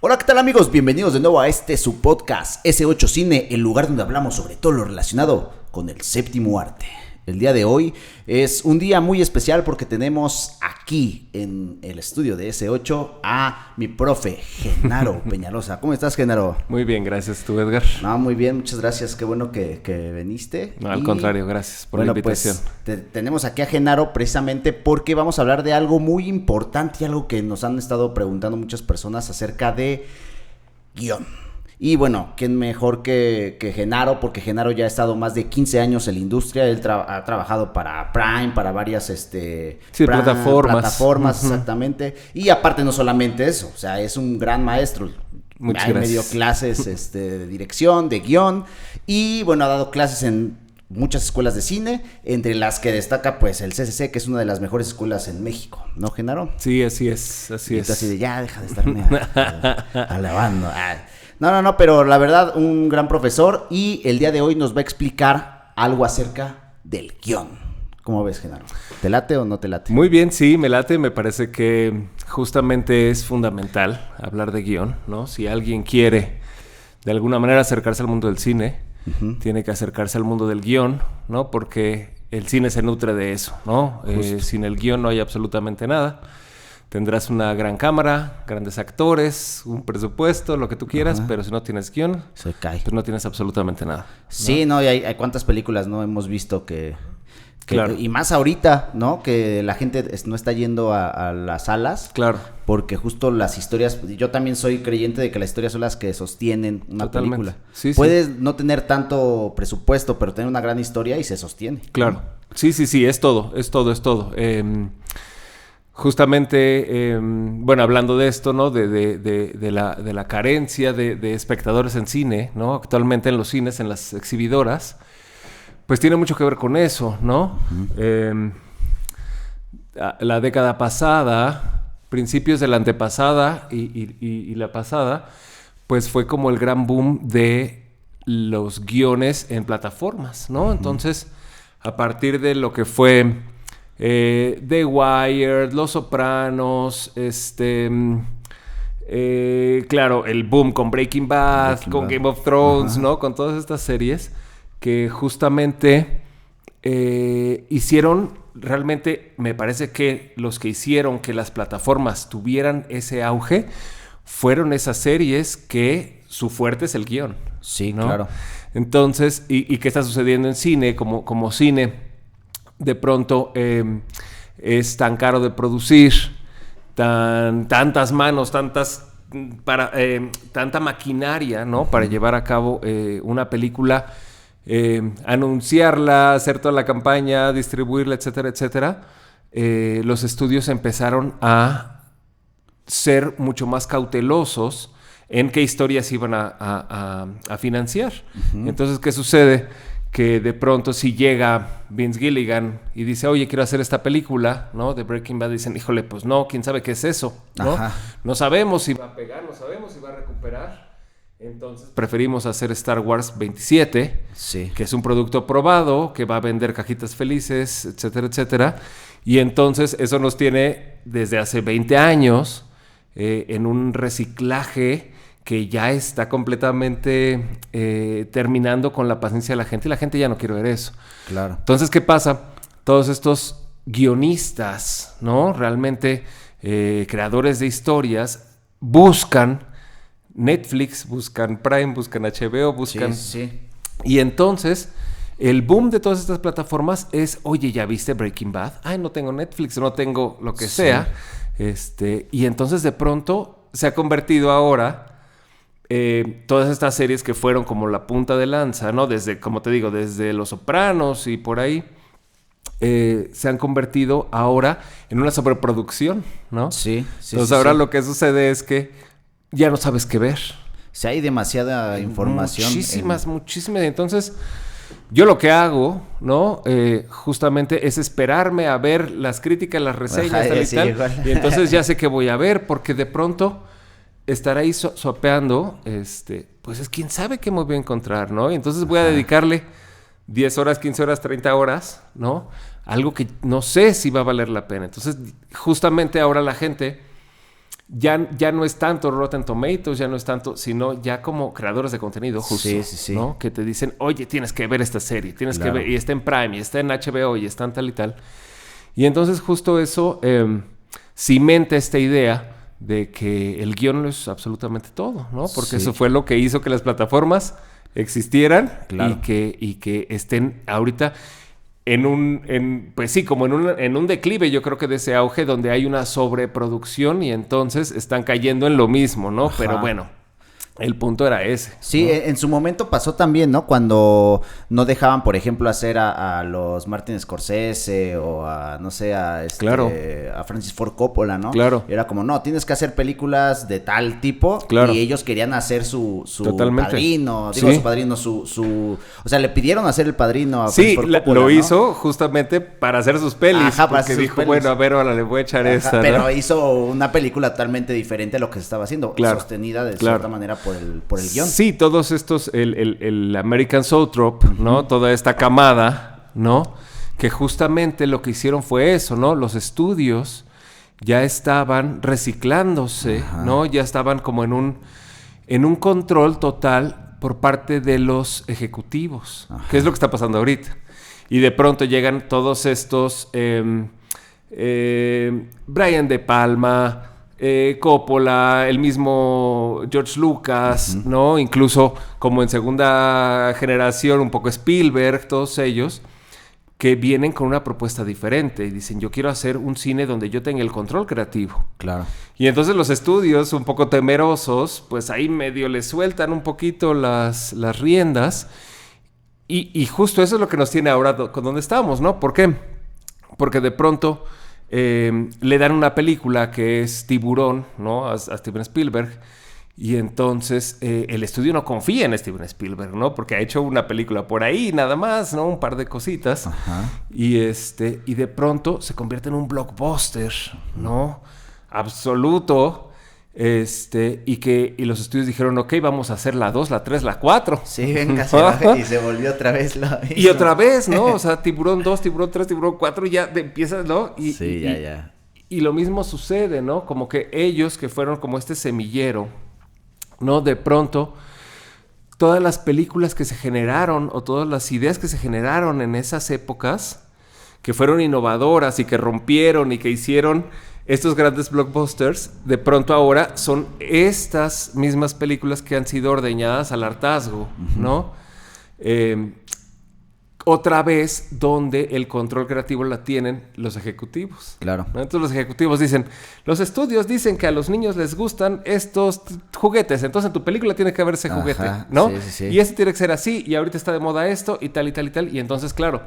Hola, ¿qué tal amigos? Bienvenidos de nuevo a su podcast S8 Cine, el lugar donde hablamos sobre todo lo relacionado con el séptimo arte. El día de hoy es un día muy especial porque tenemos aquí en el estudio de S8 a mi profe, Genaro Peñalosa. ¿Cómo estás, Genaro? Muy bien, gracias. ¿Tú, Edgar? No, muy bien, muchas gracias. Qué bueno que viniste. No, al contrario, gracias por la invitación. Pues tenemos aquí a Genaro precisamente porque vamos a hablar de algo muy importante y algo que nos han estado preguntando muchas personas acerca de guión. Y bueno, ¿quién mejor que Genaro? Porque Genaro ya ha estado más de 15 años en la industria. Él ha trabajado para Prime, para varias plataformas, exactamente. Y aparte no solamente eso, o sea, es un gran maestro. Muchas gracias. Me dio clases de dirección, de guión. Y bueno, ha dado clases en muchas escuelas de cine, entre las que destaca pues el CCC, que es una de las mejores escuelas en México, ¿no, Genaro? Sí, así es, así es. Así de, ya, deja de estarme alabando. No, pero la verdad, un gran profesor, y el día de hoy nos va a explicar algo acerca del guión. ¿Cómo ves, Genaro? ¿Te late o no te late? Muy bien, sí, me late. Me parece que justamente es fundamental hablar de guión, ¿no? Si alguien quiere de alguna manera acercarse al mundo del cine, tiene que acercarse al mundo del guión, ¿no? Porque el cine se nutre de eso, ¿no? Sin el guión no hay absolutamente nada. Tendrás una gran cámara, grandes actores, un presupuesto, lo que tú quieras, pero si no tienes guión, se cae. Pues no tienes absolutamente nada, ¿no? Sí, no, y hay cuántas películas no hemos visto que claro. Y más ahorita, ¿no? Que la gente no está yendo a las salas. Claro. Porque justo las historias, yo también soy creyente de que las historias son las que sostienen una película. Sí, puedes no tener tanto presupuesto, pero tener una gran historia y se sostiene. Claro. Sí, es todo. Justamente, bueno, hablando de esto, ¿no? De la carencia de espectadores en cine, ¿no? Actualmente en los cines, en las exhibidoras, pues tiene mucho que ver con eso, ¿no? La década pasada, principios de la antepasada y la pasada, pues fue como el gran boom de los guiones en plataformas, ¿no? Entonces, a partir de lo que fue The Wire, Los Sopranos, claro, el boom con Breaking Bad, Game of Thrones, ¿no? Con todas estas series que justamente hicieron, realmente me parece que los que hicieron que las plataformas tuvieran ese auge fueron esas series que su fuerte es el guión. Sí, ¿no? Claro. Entonces, ¿y qué está sucediendo en cine? Como cine de pronto es tan caro de producir, tantas manos, tanta maquinaria, ¿no? Para llevar a cabo una película, anunciarla, hacer toda la campaña, distribuirla, etcétera, etcétera. Los estudios empezaron a ser mucho más cautelosos en qué historias iban a financiar. Entonces, ¿qué sucede? Que de pronto si llega Vince Gilligan y dice, oye, quiero hacer esta película, ¿no? De Breaking Bad, dicen, híjole, pues no, quién sabe qué es eso, ¿no? No sabemos si va a pegar, no sabemos si va a recuperar. Entonces preferimos hacer Star Wars 27, sí, que es un producto probado, que va a vender cajitas felices, etcétera, etcétera. Y entonces eso nos tiene desde hace 20 años en un reciclaje que ya está completamente terminando con la paciencia de la gente, y la gente ya no quiere ver eso. Claro. Entonces, ¿qué pasa? Todos estos guionistas, ¿no? Realmente creadores de historias buscan Netflix, buscan Prime, buscan HBO, buscan... Sí. Y entonces, el boom de todas estas plataformas es, oye, ¿ya viste Breaking Bad? Ay, no tengo Netflix, no tengo lo que sea. Y entonces, de pronto, se ha convertido ahora... todas estas series que fueron como la punta de lanza, ¿no? Desde, como te digo, desde Los Sopranos y por ahí, se han convertido ahora en una sobreproducción, ¿no? Sí. Entonces ahora lo que sucede es que ya no sabes qué ver. Sí, hay demasiada información. Muchísimas. Entonces, yo lo que hago, ¿no? Justamente es esperarme a ver las críticas, las reseñas, tal. Igual. Y entonces ya sé qué voy a ver, porque de pronto... estar ahí sopeando, pues es quién sabe qué me voy a encontrar, ¿no? Y entonces voy a dedicarle 10 horas, 15 horas, 30 horas, ¿no? Algo que no sé si va a valer la pena. Entonces, justamente ahora la gente ya no es tanto Rotten Tomatoes, ya no es tanto, sino ya como creadores de contenido, justo, Sí. ¿no? Que te dicen, oye, tienes que ver esta serie, tienes que ver, y está en Prime, y está en HBO, y está en tal y tal. Y entonces justo eso cimenta esta idea de que el guión no es absolutamente todo, ¿no? Porque eso fue lo que hizo que las plataformas existieran y que estén ahorita como en un declive, yo creo que de ese auge donde hay una sobreproducción y entonces están cayendo en lo mismo, ¿no? Ajá. Pero bueno, el punto era ese. Sí, ¿no? en su momento pasó también, ¿no? Cuando no dejaban, por ejemplo, hacer a los Martin Scorsese o a, no sé, a Francis Ford Coppola, ¿no? Claro. Y era como, no, tienes que hacer películas de tal tipo. Claro. Y ellos querían hacer su Totalmente. padrino, o sea, le pidieron hacer el padrino a Sí, Francis Ford Coppola, lo ¿no? hizo justamente para hacer sus pelis. Ajá, para porque hacer sus dijo, pelis. bueno, a ver, ahora le voy a echar esta, ¿no? Pero hizo una película totalmente diferente a lo que se estaba haciendo, sostenida de cierta manera por el guión. Sí, todos estos, el American Zoetrope, ¿no? Toda esta camada, ¿no? Que justamente lo que hicieron fue eso, ¿no? Los estudios ya estaban reciclándose, ¿no? Ya estaban como en un control total por parte de los ejecutivos, que es lo que está pasando ahorita. Y de pronto llegan todos estos Brian De Palma, Coppola, el mismo George Lucas, ¿no? Incluso como en segunda generación, un poco Spielberg, todos ellos, que vienen con una propuesta diferente y dicen, yo quiero hacer un cine donde yo tenga el control creativo. Claro. Y entonces los estudios, un poco temerosos, pues ahí medio le sueltan un poquito las riendas y justo eso es lo que nos tiene ahora con donde estamos, ¿no? ¿Por qué? Porque de pronto le dan una película que es Tiburón, ¿no? A Steven Spielberg. Y entonces el estudio no confía en Steven Spielberg, ¿no? Porque ha hecho una película por ahí nada más, ¿no? Un par de cositas. Ajá. Y de pronto se convierte en un blockbuster, ¿no? Absoluto. Y los estudios dijeron, ok, vamos a hacer la 2, la 3, la 4. Sí, venga, se baja y se volvió otra vez lo mismo. Y otra vez, ¿no? O sea, Tiburón 2, Tiburón 3, Tiburón 4, ya empiezas, ¿no? Ya. Y lo mismo sucede, ¿no? Como que ellos que fueron como este semillero, ¿no? De pronto, todas las películas que se generaron o todas las ideas que se generaron en esas épocas, que fueron innovadoras y que rompieron y que hicieron estos grandes blockbusters, de pronto ahora son estas mismas películas que han sido ordeñadas al hartazgo, ¿no? Otra vez donde el control creativo la tienen los ejecutivos. Claro. ¿no? Entonces los ejecutivos dicen, los estudios dicen que a los niños les gustan estos juguetes, entonces en tu película tiene que haber ese juguete, ¿no? Sí. Y este tiene que ser así, y ahorita está de moda esto, y tal, y tal, y tal. Y entonces, claro,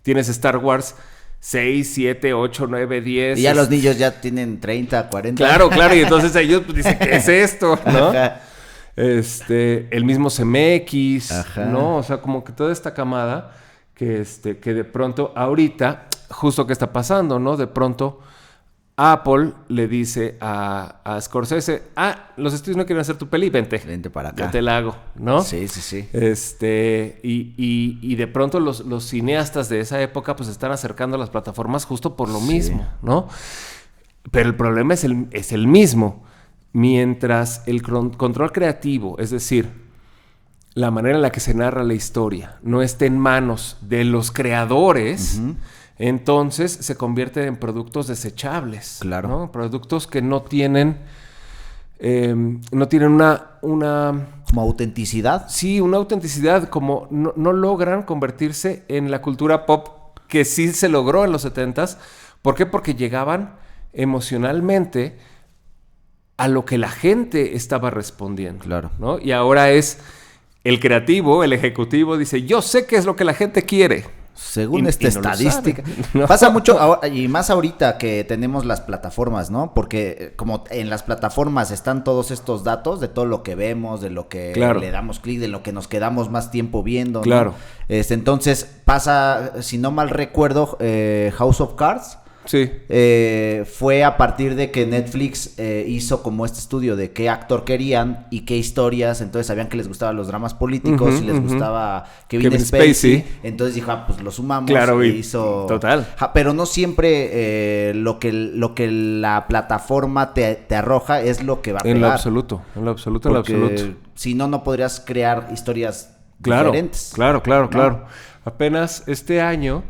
tienes Star Wars 6, 7, 8, 9, 10. Y ya los niños ya tienen 30, 40. Claro, y entonces ellos pues, dicen, ¿qué es esto? ¿no? Ajá. El mismo CMX, Ajá. ¿no? O sea, como que toda esta camada que de pronto ahorita, justo que está pasando, ¿no? De pronto Apple le dice a Scorsese, los estudios no quieren hacer tu peli, vente para acá. Yo te la hago, ¿no? Sí. Y de pronto los cineastas de esa época pues están acercando a las plataformas justo por lo mismo, ¿no? Pero el problema es el mismo. Mientras el control creativo, es decir, la manera en la que se narra la historia, no esté en manos de los creadores, entonces se convierte en productos desechables. Claro. ¿no? Productos que no tienen una ¿Como autenticidad? Sí, una autenticidad, como no logran convertirse en la cultura pop que sí se logró en los 70s. ¿Por qué? Porque llegaban emocionalmente a lo que la gente estaba respondiendo. Claro. ¿no? Y ahora es el creativo, el ejecutivo, dice, yo sé qué es lo que la gente quiere. Según esta estadística. ¿no? Pasa mucho, y más ahorita que tenemos las plataformas, ¿no? Porque como en las plataformas están todos estos datos de todo lo que vemos, de lo que le damos clic, de lo que nos quedamos más tiempo viendo, ¿no? Claro. Entonces pasa, si no mal recuerdo, House of Cards. Sí. Fue a partir de que Netflix hizo como este estudio de qué actor querían y qué historias. Entonces sabían que les gustaban los dramas políticos y les gustaba Kevin Spacey. Entonces dijo, pues lo sumamos. Claro, y hizo... Total. Pero no siempre lo que la plataforma te arroja es lo que va a pegar. En lo absoluto. Porque si no, no podrías crear historias diferentes. Claro. Apenas este año,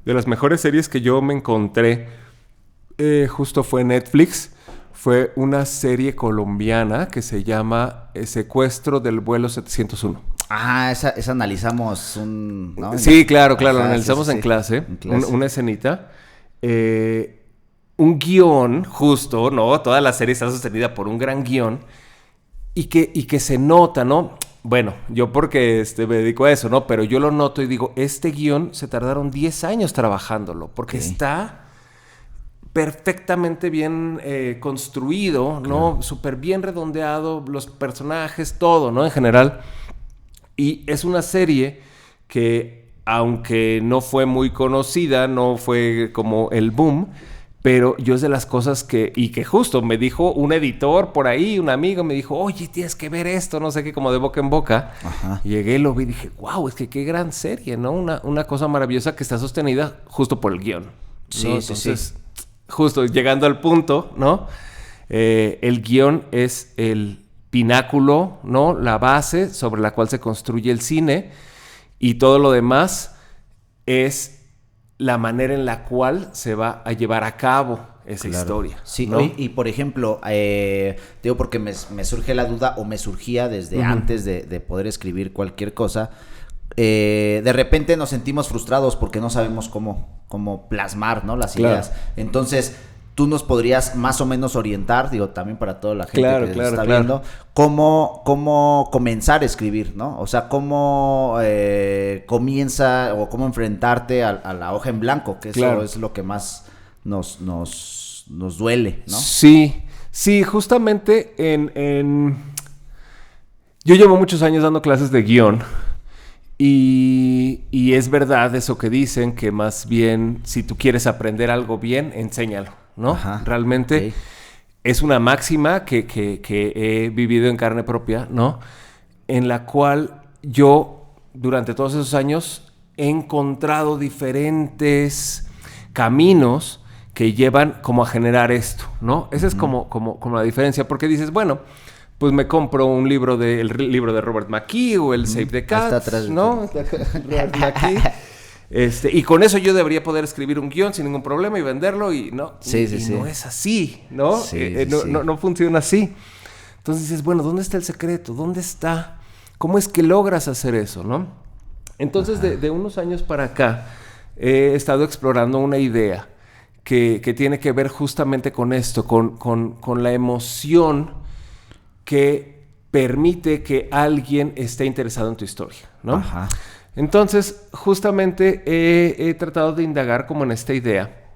de las mejores series que yo me encontré, justo fue Netflix. Fue una serie colombiana que se llama Secuestro del vuelo 701. Esa analizamos ¿no? Sí, claro, lo analizamos en clase. Una escenita. Un guión, justo, ¿no? Toda la serie está sostenida por un gran guión. Y que se nota, ¿no? Bueno, yo porque me dedico a eso, ¿no? Pero yo lo noto y digo, este guión se tardaron 10 años trabajándolo. Porque está perfectamente bien construido, ¿no? Súper bien redondeado, los personajes, todo, ¿no? En general. Y es una serie que, aunque no fue muy conocida, no fue como el boom... Pero yo es de las cosas que justo me dijo un editor por ahí, un amigo, me dijo, oye, tienes que ver esto, no sé qué, como de boca en boca. Ajá. Llegué, lo vi y dije, wow, es que qué gran serie, ¿no? Una cosa maravillosa que está sostenida justo por el guión, ¿no? Sí, Entonces, justo llegando al punto, ¿no? El guión es el pináculo, ¿no? La base sobre la cual se construye el cine y todo lo demás es la manera en la cual se va a llevar a cabo esa historia. Sí, ¿no? y por ejemplo, digo porque me surge la duda o me surgía desde antes de poder escribir cualquier cosa. De repente nos sentimos frustrados porque no sabemos cómo plasmar, ¿no? Las ideas. Entonces, tú nos podrías más o menos orientar, digo, también para toda la gente que está viendo, cómo comenzar a escribir, ¿no? O sea, cómo comienza o cómo enfrentarte a la hoja en blanco, que eso es lo que más nos duele, ¿no? Sí, justamente yo llevo muchos años dando clases de guión y es verdad eso que dicen, que más bien si tú quieres aprender algo bien, enséñalo, ¿no? Ajá, realmente es una máxima que he vivido en carne propia, ¿no? En la cual yo durante todos esos años he encontrado diferentes caminos que llevan como a generar esto, ¿no? Esa es como la diferencia, porque dices, bueno, pues me compro el libro de Robert McKee o el Save the Cat, atrás, ¿no? Robert McKee. Y con eso yo debería poder escribir un guión sin ningún problema y venderlo y no. No es así, ¿no? No funciona así. Entonces dices, bueno, ¿dónde está el secreto? ¿Dónde está? ¿Cómo es que logras hacer eso, no? Entonces, de unos años para acá, he estado explorando una idea que tiene que ver justamente con esto, con la emoción que permite que alguien esté interesado en tu historia, ¿no? Ajá. Entonces, justamente he tratado de indagar como en esta idea,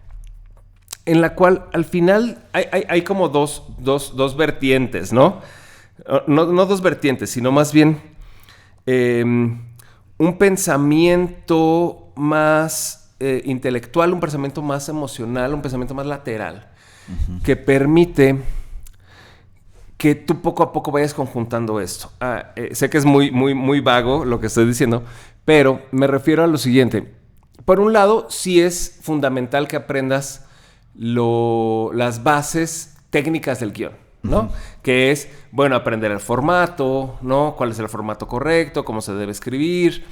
en la cual al final hay como dos vertientes, ¿no? No dos vertientes, sino más bien un pensamiento más intelectual, un pensamiento más emocional, un pensamiento más lateral, que permite que tú poco a poco vayas conjuntando esto. Sé que es muy vago lo que estoy diciendo, pero me refiero a lo siguiente. Por un lado, sí es fundamental que aprendas las bases técnicas del guión, ¿no? Que es, bueno, aprender el formato, ¿no? Cuál es el formato correcto, cómo se debe escribir,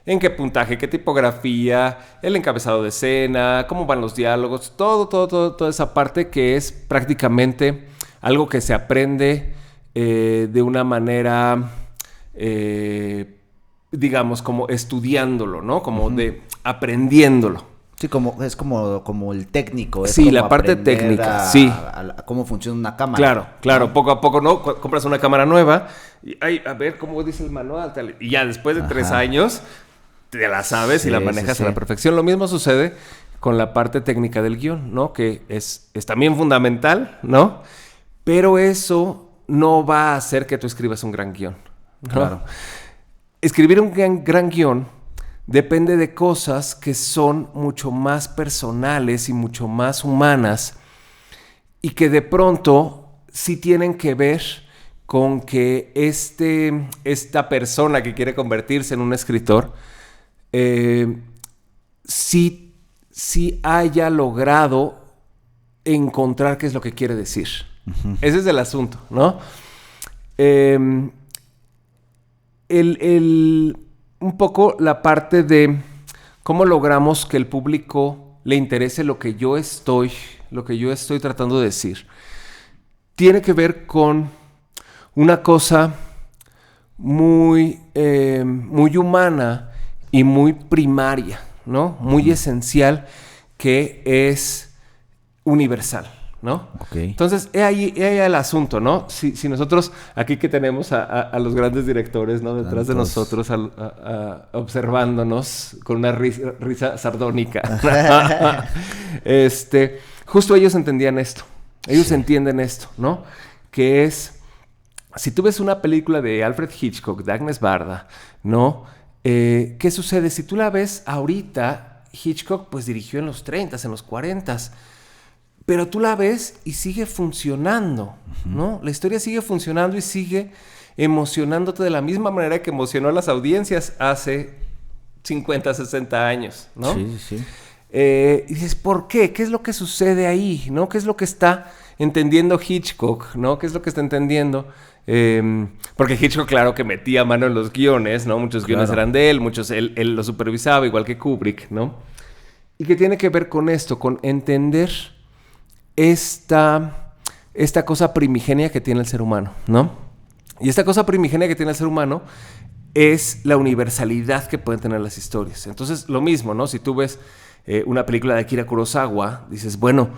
en qué puntaje, qué tipografía, el encabezado de escena, cómo van los diálogos, toda esa parte que es prácticamente algo que se aprende de una manera, digamos, como estudiándolo, ¿no? Como de aprendiéndolo. Sí, es como el técnico. Es sí, como la parte técnica, sí. A cómo funciona una cámara. Claro, ¿no? Poco a poco, ¿no? Compras una cámara nueva y, a ver, ¿cómo dice el manual? Tal, y ya después de 3 años, te la sabes y la manejas a la perfección. Lo mismo sucede con la parte técnica del guión, ¿no? Que es también fundamental, ¿no? Pero eso no va a hacer que tú escribas un gran guión, ¿no? Claro. Escribir un gran guión depende de cosas que son mucho más personales y mucho más humanas y que de pronto sí tienen que ver con que esta persona que quiere convertirse en un escritor sí haya logrado encontrar qué es lo que quiere decir. Uh-huh. Ese es el asunto, ¿no? Un poco la parte de cómo logramos que el público le interese lo que yo estoy tratando de decir. Tiene que ver con una cosa muy humana y muy primaria, ¿no? Muy esencial, que es universal, ¿no? Okay. Entonces, he ahí el asunto, ¿no? Si nosotros, aquí que tenemos a los grandes directores, ¿no? Detrás de nosotros, observándonos con una risa sardónica. Justo ellos entendían esto. Ellos entienden esto, ¿no? Que es, si tú ves una película de Alfred Hitchcock, de Agnes Varda, ¿no? ¿Qué sucede? Si tú la ves ahorita, Hitchcock pues dirigió en los 30s, en los 40s, pero tú la ves y sigue funcionando, ¿no? La historia sigue funcionando y sigue emocionándote de la misma manera que emocionó a las audiencias hace 50, 60 años, ¿no? Sí, sí. Y dices, ¿por qué? ¿Qué es lo que sucede ahí? ¿No? ¿Qué es lo que está entendiendo Hitchcock? ¿No? ¿Qué es lo que está entendiendo? Porque Hitchcock, claro, que metía mano en los guiones, ¿no? Muchos guiones eran de él, muchos él los supervisaba, igual que Kubrick, ¿no? Y que tiene que ver con esto, con entender esta cosa primigenia que tiene el ser humano, ¿no? Y esta cosa primigenia que tiene el ser humano es la universalidad que pueden tener las historias. Entonces, lo mismo, ¿no? Si tú ves una película de Akira Kurosawa, dices, bueno,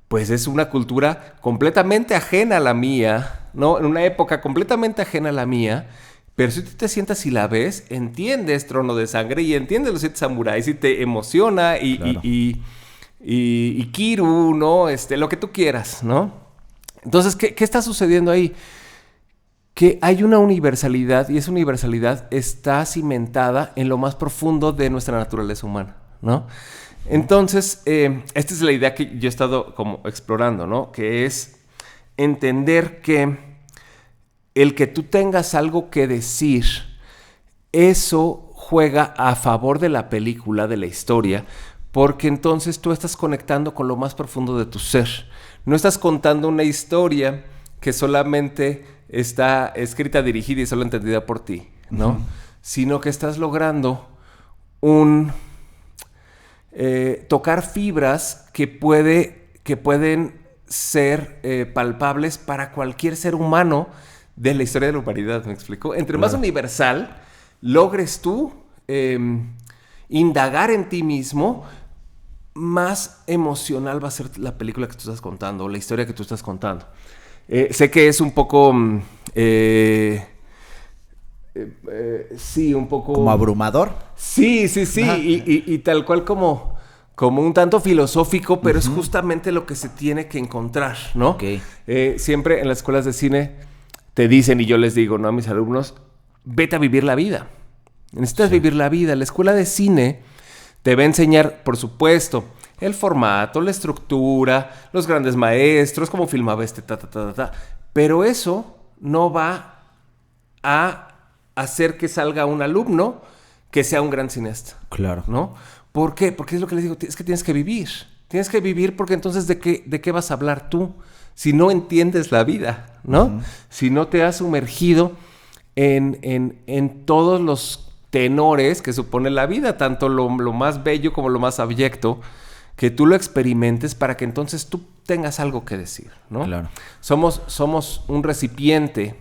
pues es una cultura completamente ajena a la mía, ¿no? En una época completamente ajena a la mía, pero si tú te sientas y la ves, entiendes Trono de Sangre y entiendes Los 7 Samuráis y te emociona y Kiru, ¿no? Lo que tú quieras, ¿no? Entonces, ¿qué está sucediendo ahí? Que hay una universalidad y esa universalidad está cimentada en lo más profundo de nuestra naturaleza humana, ¿no? Entonces, esta es la idea que yo he estado como explorando, ¿no? Que es entender que el que tú tengas algo que decir, eso juega a favor de la película, de la historia, porque entonces tú estás conectando con lo más profundo de tu ser. No estás contando una historia que solamente está escrita, dirigida y solo entendida por ti, ¿no? Uh-huh. Sino que estás logrando tocar fibras que pueden ser palpables para cualquier ser humano de la historia de la humanidad, ¿me explico? Entre más universal logres tú indagar en ti mismo, más emocional va a ser la película que tú estás contando, o la historia que tú estás contando. Sé que es un poco... sí, un poco... ¿Como abrumador? Sí. Y tal cual como un tanto filosófico, pero es justamente lo que se tiene que encontrar, ¿no? Okay. Siempre en las escuelas de cine te dicen, y yo les digo, ¿no? A mis alumnos, vete a vivir la vida. Necesitas vivir la vida. La escuela de cine te va a enseñar, por supuesto, el formato, la estructura, los grandes maestros, cómo filmaba pero eso no va a hacer que salga un alumno que sea un gran cineasta. Claro. ¿No? ¿Por qué? Porque es lo que les digo, es que tienes que vivir. Tienes que vivir porque entonces ¿de qué vas a hablar tú? Si no entiendes la vida, ¿no? Uh-huh. Si no te has sumergido en todos los tenores que supone la vida, tanto lo más bello como lo más abyecto, que tú lo experimentes para que entonces tú tengas algo que decir, ¿no? Claro. Somos un recipiente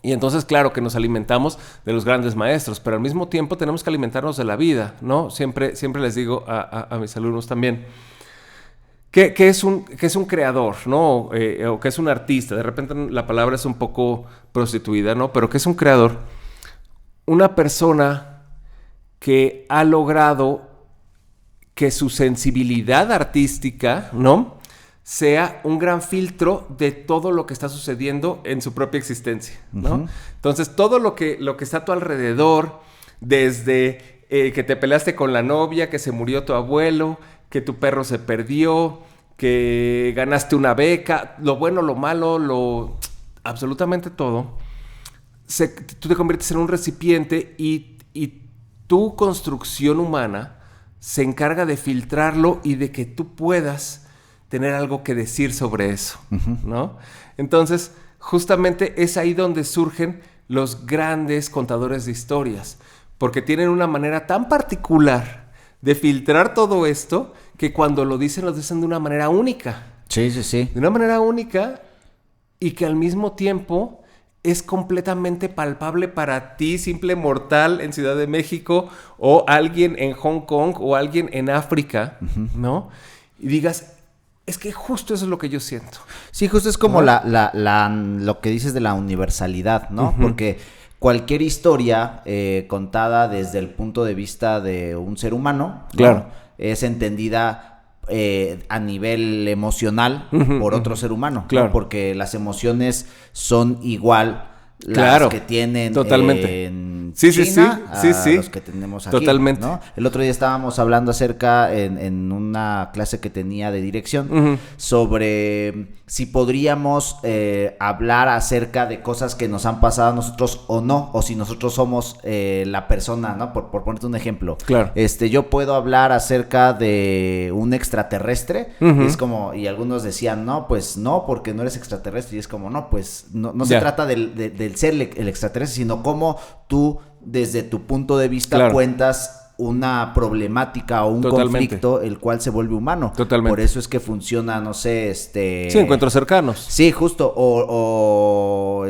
y entonces claro que nos alimentamos de los grandes maestros, pero al mismo tiempo tenemos que alimentarnos de la vida, ¿no? Siempre les digo a mis alumnos también que es un creador, ¿no? O que es un artista. De repente la palabra es un poco prostituida, ¿no? Pero que es un creador. Una persona que ha logrado que su sensibilidad artística, ¿no? sea un gran filtro de todo lo que está sucediendo en su propia existencia, ¿no? Uh-huh. Entonces, todo lo que está a tu alrededor, desde que te peleaste con la novia, que se murió tu abuelo, que tu perro se perdió, que ganaste una beca, lo bueno, lo malo, absolutamente todo. Tú te conviertes en un recipiente y tu construcción humana se encarga de filtrarlo y de que tú puedas tener algo que decir sobre eso, ¿no? Entonces, justamente es ahí donde surgen los grandes contadores de historias, porque tienen una manera tan particular de filtrar todo esto que cuando lo dicen de una manera única. Sí, sí, sí. De una manera única y que al mismo tiempo es completamente palpable para ti, simple mortal en Ciudad de México, o alguien en Hong Kong, o alguien en África, ¿no? Y digas, es que justo eso es lo que yo siento. Sí, justo es como lo que dices de la universalidad, ¿no? Porque cualquier historia contada desde el punto de vista de un ser humano, ¿no? Claro, es entendida a nivel emocional por otro ser humano, claro, ¿no? Porque las emociones son igual las claro, que tienen totalmente. En Sí, China sí, sí, a los que tenemos aquí, totalmente, ¿no? El otro día estábamos hablando acerca en una clase que tenía de dirección sobre si podríamos hablar acerca de cosas que nos han pasado a nosotros o no, o si nosotros somos la persona, ¿no? Por ponerte un ejemplo. Claro. Yo puedo hablar acerca de un extraterrestre, y es como, y algunos decían, no, pues no, porque no eres extraterrestre, y es como, no, pues no se trata del ser el extraterrestre, sino cómo tú, desde tu punto de vista, cuentas una problemática o un conflicto el cual se vuelve humano. Totalmente. Por eso es que funciona, no sé, Sí, encuentros cercanos. Sí, justo. ¿Cómo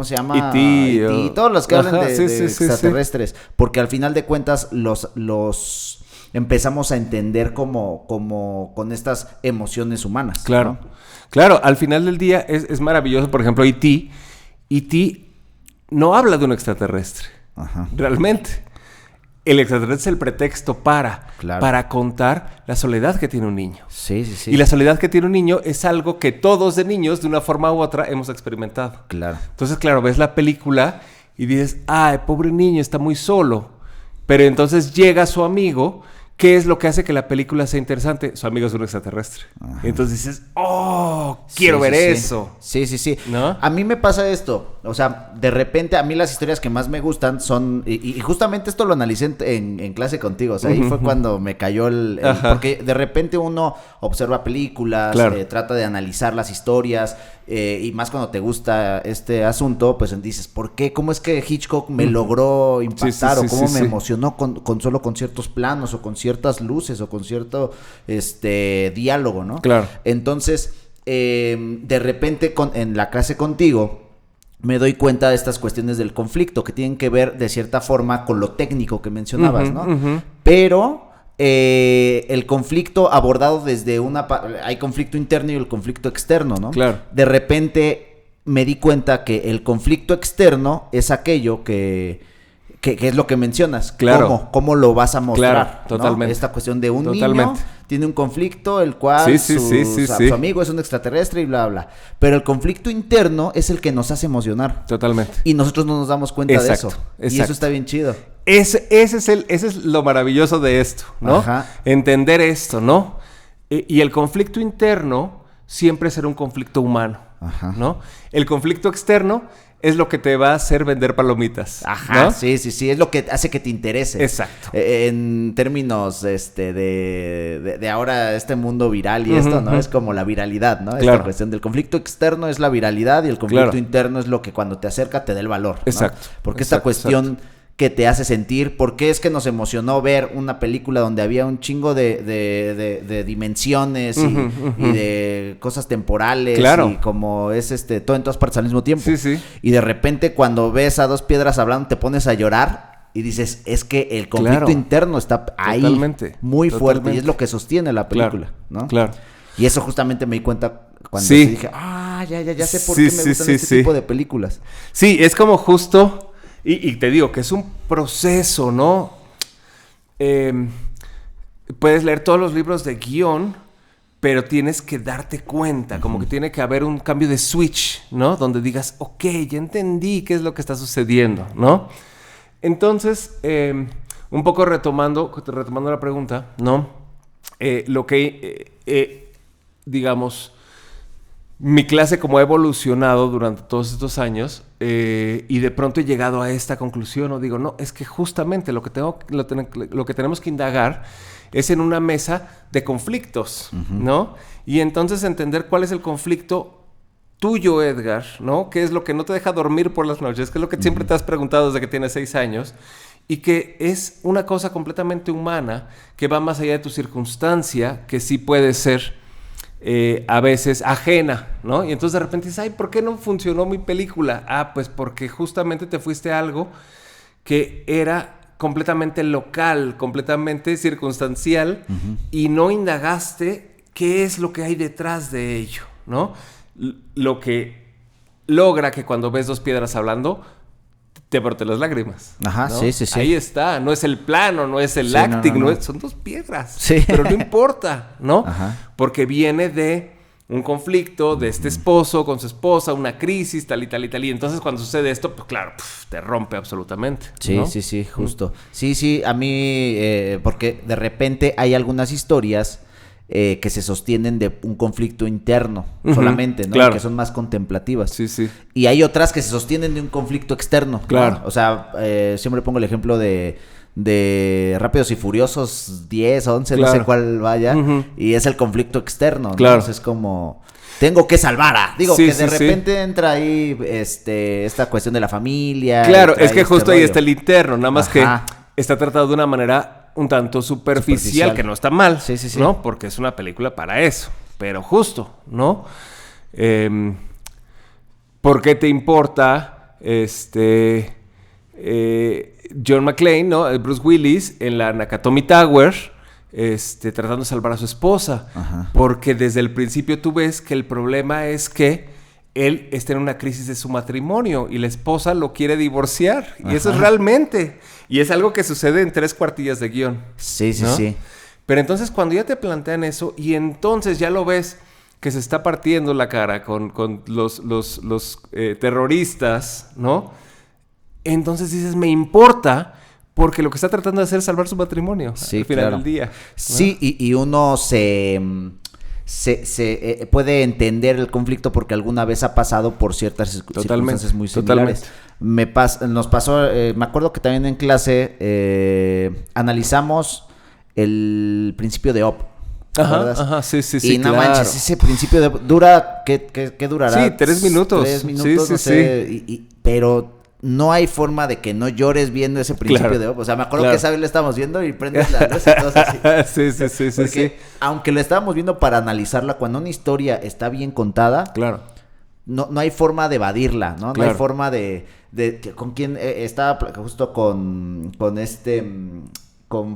se llama? E.T. Todos los que hablan de sí, extraterrestres. Sí. Porque al final de cuentas los empezamos a entender como con estas emociones humanas. Claro. ¿no? Claro, al final del día es maravilloso. Por ejemplo, E.T. no habla de un extraterrestre. Ajá. Realmente. El extraterrestre es el pretexto para contar la soledad que tiene un niño. Sí, sí, sí. Y la soledad que tiene un niño es algo que todos de niños, de una forma u otra, hemos experimentado. Claro. Entonces, claro, ves la película y dices, ay, pobre niño, está muy solo. Pero entonces llega su amigo. ¿Qué es lo que hace que la película sea interesante? Su amigo es un extraterrestre. Y entonces dices, quiero ver eso. Sí, sí, sí. ¿No? A mí me pasa esto. O sea, de repente, a mí las historias que más me gustan son... Y justamente esto lo analicé en clase contigo. O sea, ahí fue cuando me cayó porque de repente uno observa películas, trata de analizar las historias... y más cuando te gusta este asunto, pues dices, ¿por qué? ¿Cómo es que Hitchcock me logró impactar? ¿O cómo me emocionó solo con ciertos planos o con ciertas luces o con cierto diálogo, ¿no? Claro. Entonces, de repente en la clase contigo me doy cuenta de estas cuestiones del conflicto que tienen que ver de cierta forma con lo técnico que mencionabas, ¿no? Pero... el conflicto abordado desde hay conflicto interno y el conflicto externo, ¿no? Claro. De repente me di cuenta que el conflicto externo es aquello que es lo que mencionas. Claro. ¿Cómo lo vas a mostrar? Claro, totalmente. ¿no? Esta cuestión de un niño tiene un conflicto, el cual su amigo es un extraterrestre y bla, bla. Pero el conflicto interno es el que nos hace emocionar. Totalmente. Y nosotros no nos damos cuenta de eso. Y eso está bien chido. Ese es lo maravilloso de esto, ¿no? Ajá. Entender esto, ¿no? Y el conflicto interno siempre será un conflicto humano, Ajá. ¿no? El conflicto externo es lo que te va a hacer vender palomitas. Ajá, ¿no? sí, es lo que hace que te interese. Exacto. En términos de ahora este mundo viral y esto, ¿no? Es como la viralidad, ¿no? Claro. Esta cuestión del conflicto externo es la viralidad y el conflicto interno es lo que cuando te acerca te da el valor, ¿no? Exacto. Porque esta cuestión que te hace sentir, ¿por qué es que nos emocionó ver una película donde había un chingo de dimensiones y de cosas temporales? Claro. Y como es todo en todas partes al mismo tiempo. Sí. Y de repente cuando ves a dos piedras hablando te pones a llorar y dices, es que el conflicto interno está ahí. Totalmente. Muy fuerte y es lo que sostiene la película, ¿no? Claro. Y eso justamente me di cuenta cuando dije, ya sé por qué me gustan este tipo de películas. Sí, es como justo... Y te digo que es un proceso, ¿no? Puedes leer todos los libros de guión, pero tienes que darte cuenta, como que tiene que haber un cambio de switch, ¿no? Donde digas, ok, ya entendí qué es lo que está sucediendo, ¿no? Entonces, un poco retomando la pregunta, ¿no? Lo que, digamos, mi clase como ha evolucionado durante todos estos años y de pronto he llegado a esta conclusión, o digo, no, es que justamente lo que tenemos que indagar es en una mesa de conflictos, ¿no? Y entonces entender cuál es el conflicto tuyo, Edgar, ¿no? ¿Qué es lo que no te deja dormir por las noches? ¿Qué es lo que siempre te has preguntado desde que tienes 6 años? Y que es una cosa completamente humana que va más allá de tu circunstancia, que sí puede ser a veces ajena, ¿no? Y entonces de repente dices, ay, ¿por qué no funcionó mi película? Ah, pues porque justamente te fuiste a algo que era completamente local, completamente circunstancial, y no indagaste qué es lo que hay detrás de ello, ¿no? Lo que logra que cuando ves dos piedras hablando te broten las lágrimas. Ajá, ¿no? sí. Ahí está, no es el plano, no es el Sí, acting, no. son dos piedras. Sí. Pero no importa, ¿no? Ajá. Porque viene de un conflicto de este esposo con su esposa, una crisis, tal y tal y tal. Y entonces cuando sucede esto, pues claro, te rompe absolutamente. Sí, ¿no? sí, justo. Sí, a mí, porque de repente hay algunas historias que se sostienen de un conflicto interno solamente, ¿no? Claro. Y que son más contemplativas. Sí. Y hay otras que se sostienen de un conflicto externo. Claro. ¿no? O sea, siempre pongo el ejemplo de Rápidos y Furiosos 10, 11, Claro. no sé cuál vaya, y es el conflicto externo, ¿no? Claro. Entonces es como, tengo que salvar a... Digo, Sí, que sí, de sí. repente entra ahí esta cuestión de la familia. Claro, y trae es que justo ahí rollo. está el interno, nada más Ajá. que está tratado de una manera un tanto superficial, que no está mal, Sí. ¿no? Porque es una película para eso, pero justo, ¿no? ¿Por qué te importa John McClane, ¿no? Bruce Willis en la Nakatomi Tower, tratando de salvar a su esposa? Ajá. Porque desde el principio tú ves que el problema es que él está en una crisis de su matrimonio y la esposa lo quiere divorciar. Y eso es realmente. Y es algo que sucede en 3 cuartillas de guión. Sí. ¿no? Pero entonces cuando ya te plantean eso y entonces ya lo ves que se está partiendo la cara con los terroristas, ¿no? Entonces dices, me importa porque lo que está tratando de hacer es salvar su matrimonio Sí, al final claro. del día. ¿no? Sí, y uno se puede entender el conflicto porque alguna vez ha pasado por ciertas circunstancias muy similares. Nos pasó, me acuerdo que también en clase analizamos el principio de Op. Ajá, sí, Y no claro. manches, ese principio de Op dura, ¿qué durará? Sí, 3 minutos. 3 minutos, Sí, no sé, pero no hay forma de que no llores viendo ese principio Claro. de Op. O sea, me acuerdo Claro. que esa vez lo estábamos viendo y prendes la luz y todo así. sí. Porque aunque lo estábamos viendo para analizarla, cuando una historia está bien contada, Claro. no hay forma de evadirla, ¿no? No Claro. hay forma de con quién estaba justo con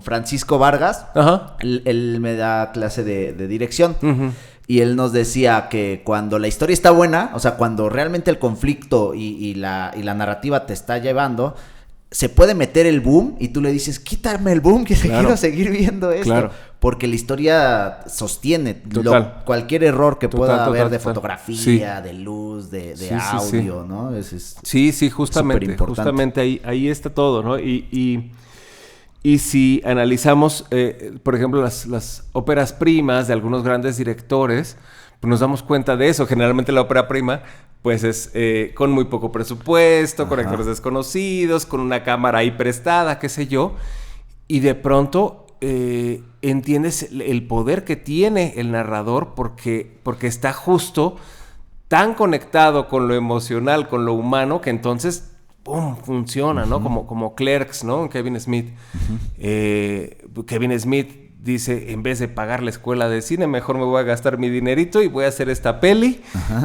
Francisco Vargas. Ajá. Él me da clase de dirección. Ujú. Y él nos decía que cuando la historia está buena, o sea, cuando realmente el conflicto y la narrativa te está llevando, se puede meter el boom y tú le dices, quítame el boom, que quiero seguir viendo esto. Claro. Porque la historia sostiene cualquier error que pueda haber de fotografía, de luz, de audio, ¿no? Sí, justamente ahí está todo, ¿no? Y si analizamos, por ejemplo, las óperas primas de algunos grandes directores, pues nos damos cuenta de eso. Generalmente la ópera prima, pues es con muy poco presupuesto, con actores desconocidos, con una cámara ahí prestada, qué sé yo. Y de pronto entiendes el poder que tiene el narrador porque está justo tan conectado con lo emocional, con lo humano, que entonces... ¡pum! Funciona, ¿no? Como Clerks, ¿no? Kevin Smith. Kevin Smith dice, en vez de pagar la escuela de cine, mejor me voy a gastar mi dinerito y voy a hacer esta peli.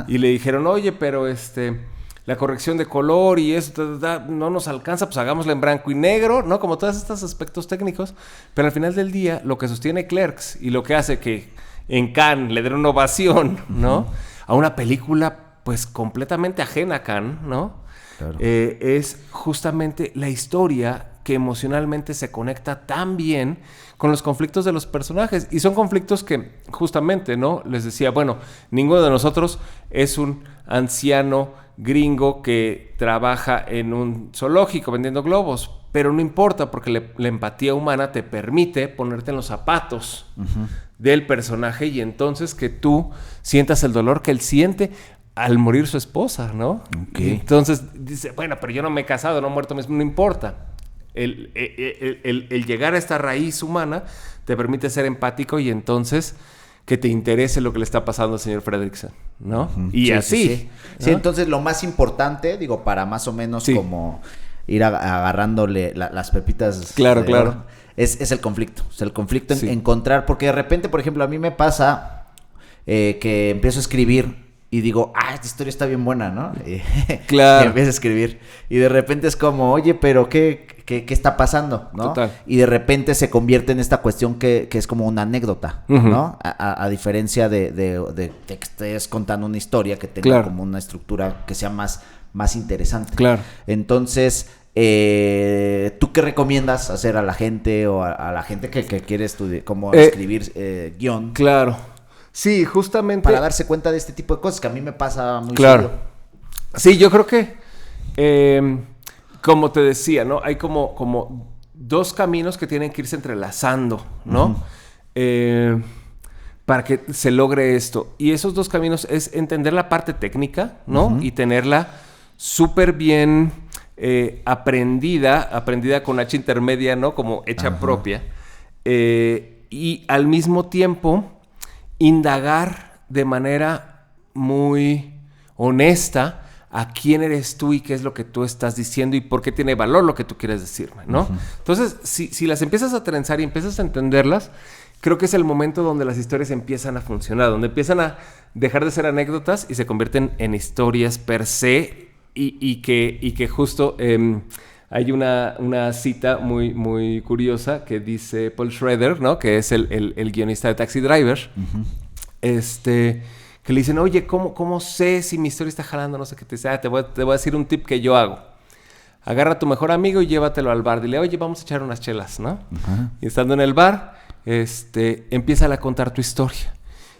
Y le dijeron, oye, pero la corrección de color y eso no nos alcanza, pues hagámosla en blanco y negro, ¿no? Como todos estos aspectos técnicos. Pero al final del día, lo que sostiene Clerks y lo que hace que en Cannes le den una ovación, ¿no? A una película, pues, completamente ajena a Cannes, ¿no? Claro. Es justamente la historia que emocionalmente se conecta tan bien con los conflictos de los personajes. Y son conflictos que justamente, ¿no? Les decía, bueno, ninguno de nosotros es un anciano gringo que trabaja en un zoológico vendiendo globos, pero no importa porque la empatía humana te permite ponerte en los zapatos del personaje y entonces que tú sientas el dolor que él siente al morir su esposa, ¿no? Okay. Y entonces dice, bueno, pero yo no me he casado, no he muerto, no importa. El llegar a esta raíz humana te permite ser empático y entonces que te interese lo que le está pasando al señor Fredricksen, ¿no? Y sí, así. Sí. ¿No? Sí, entonces lo más importante, digo, para más o menos como ir agarrándole las pepitas. Claro. Es el conflicto. O sea, el conflicto en encontrar, porque de repente, por ejemplo, a mí me pasa que empiezo a escribir y digo, esta historia está bien buena, ¿no? Claro. Y empiezo a escribir. Y de repente es como, oye, pero ¿qué está pasando? ¿No? Total. Y de repente se convierte en esta cuestión que es como una anécdota, ¿no? A diferencia de que estés contando una historia que tenga como una estructura que sea más interesante. Claro. Entonces, ¿tú qué recomiendas hacer a la gente o a la gente que quiere estudiar, como escribir guión? Claro. Sí, justamente. Para darse cuenta de este tipo de cosas que a mí me pasa muy claro. seguido. Sí, yo creo que, como te decía, ¿no? Hay como dos caminos que tienen que irse entrelazando, ¿no? Para que se logre esto. Y esos dos caminos es entender la parte técnica, ¿no? Y tenerla súper bien aprendida con H intermedia, ¿no? Como hecha propia. Y al mismo tiempo indagar de manera muy honesta a quién eres tú y qué es lo que tú estás diciendo y por qué tiene valor lo que tú quieres decirme, ¿no? Entonces, si las empiezas a trenzar y empiezas a entenderlas, creo que es el momento donde las historias empiezan a funcionar, donde empiezan a dejar de ser anécdotas y se convierten en historias per se y que justo hay una cita muy curiosa que dice Paul Schrader, ¿no? Que es el guionista de Taxi Driver, que le dicen, oye, ¿cómo sé si mi historia está jalando? No sé qué te dice. Te voy a decir un tip que yo hago. Agarra a tu mejor amigo y llévatelo al bar. Dile, oye, vamos a echar unas chelas, ¿no? Y estando en el bar, empieza a contar tu historia.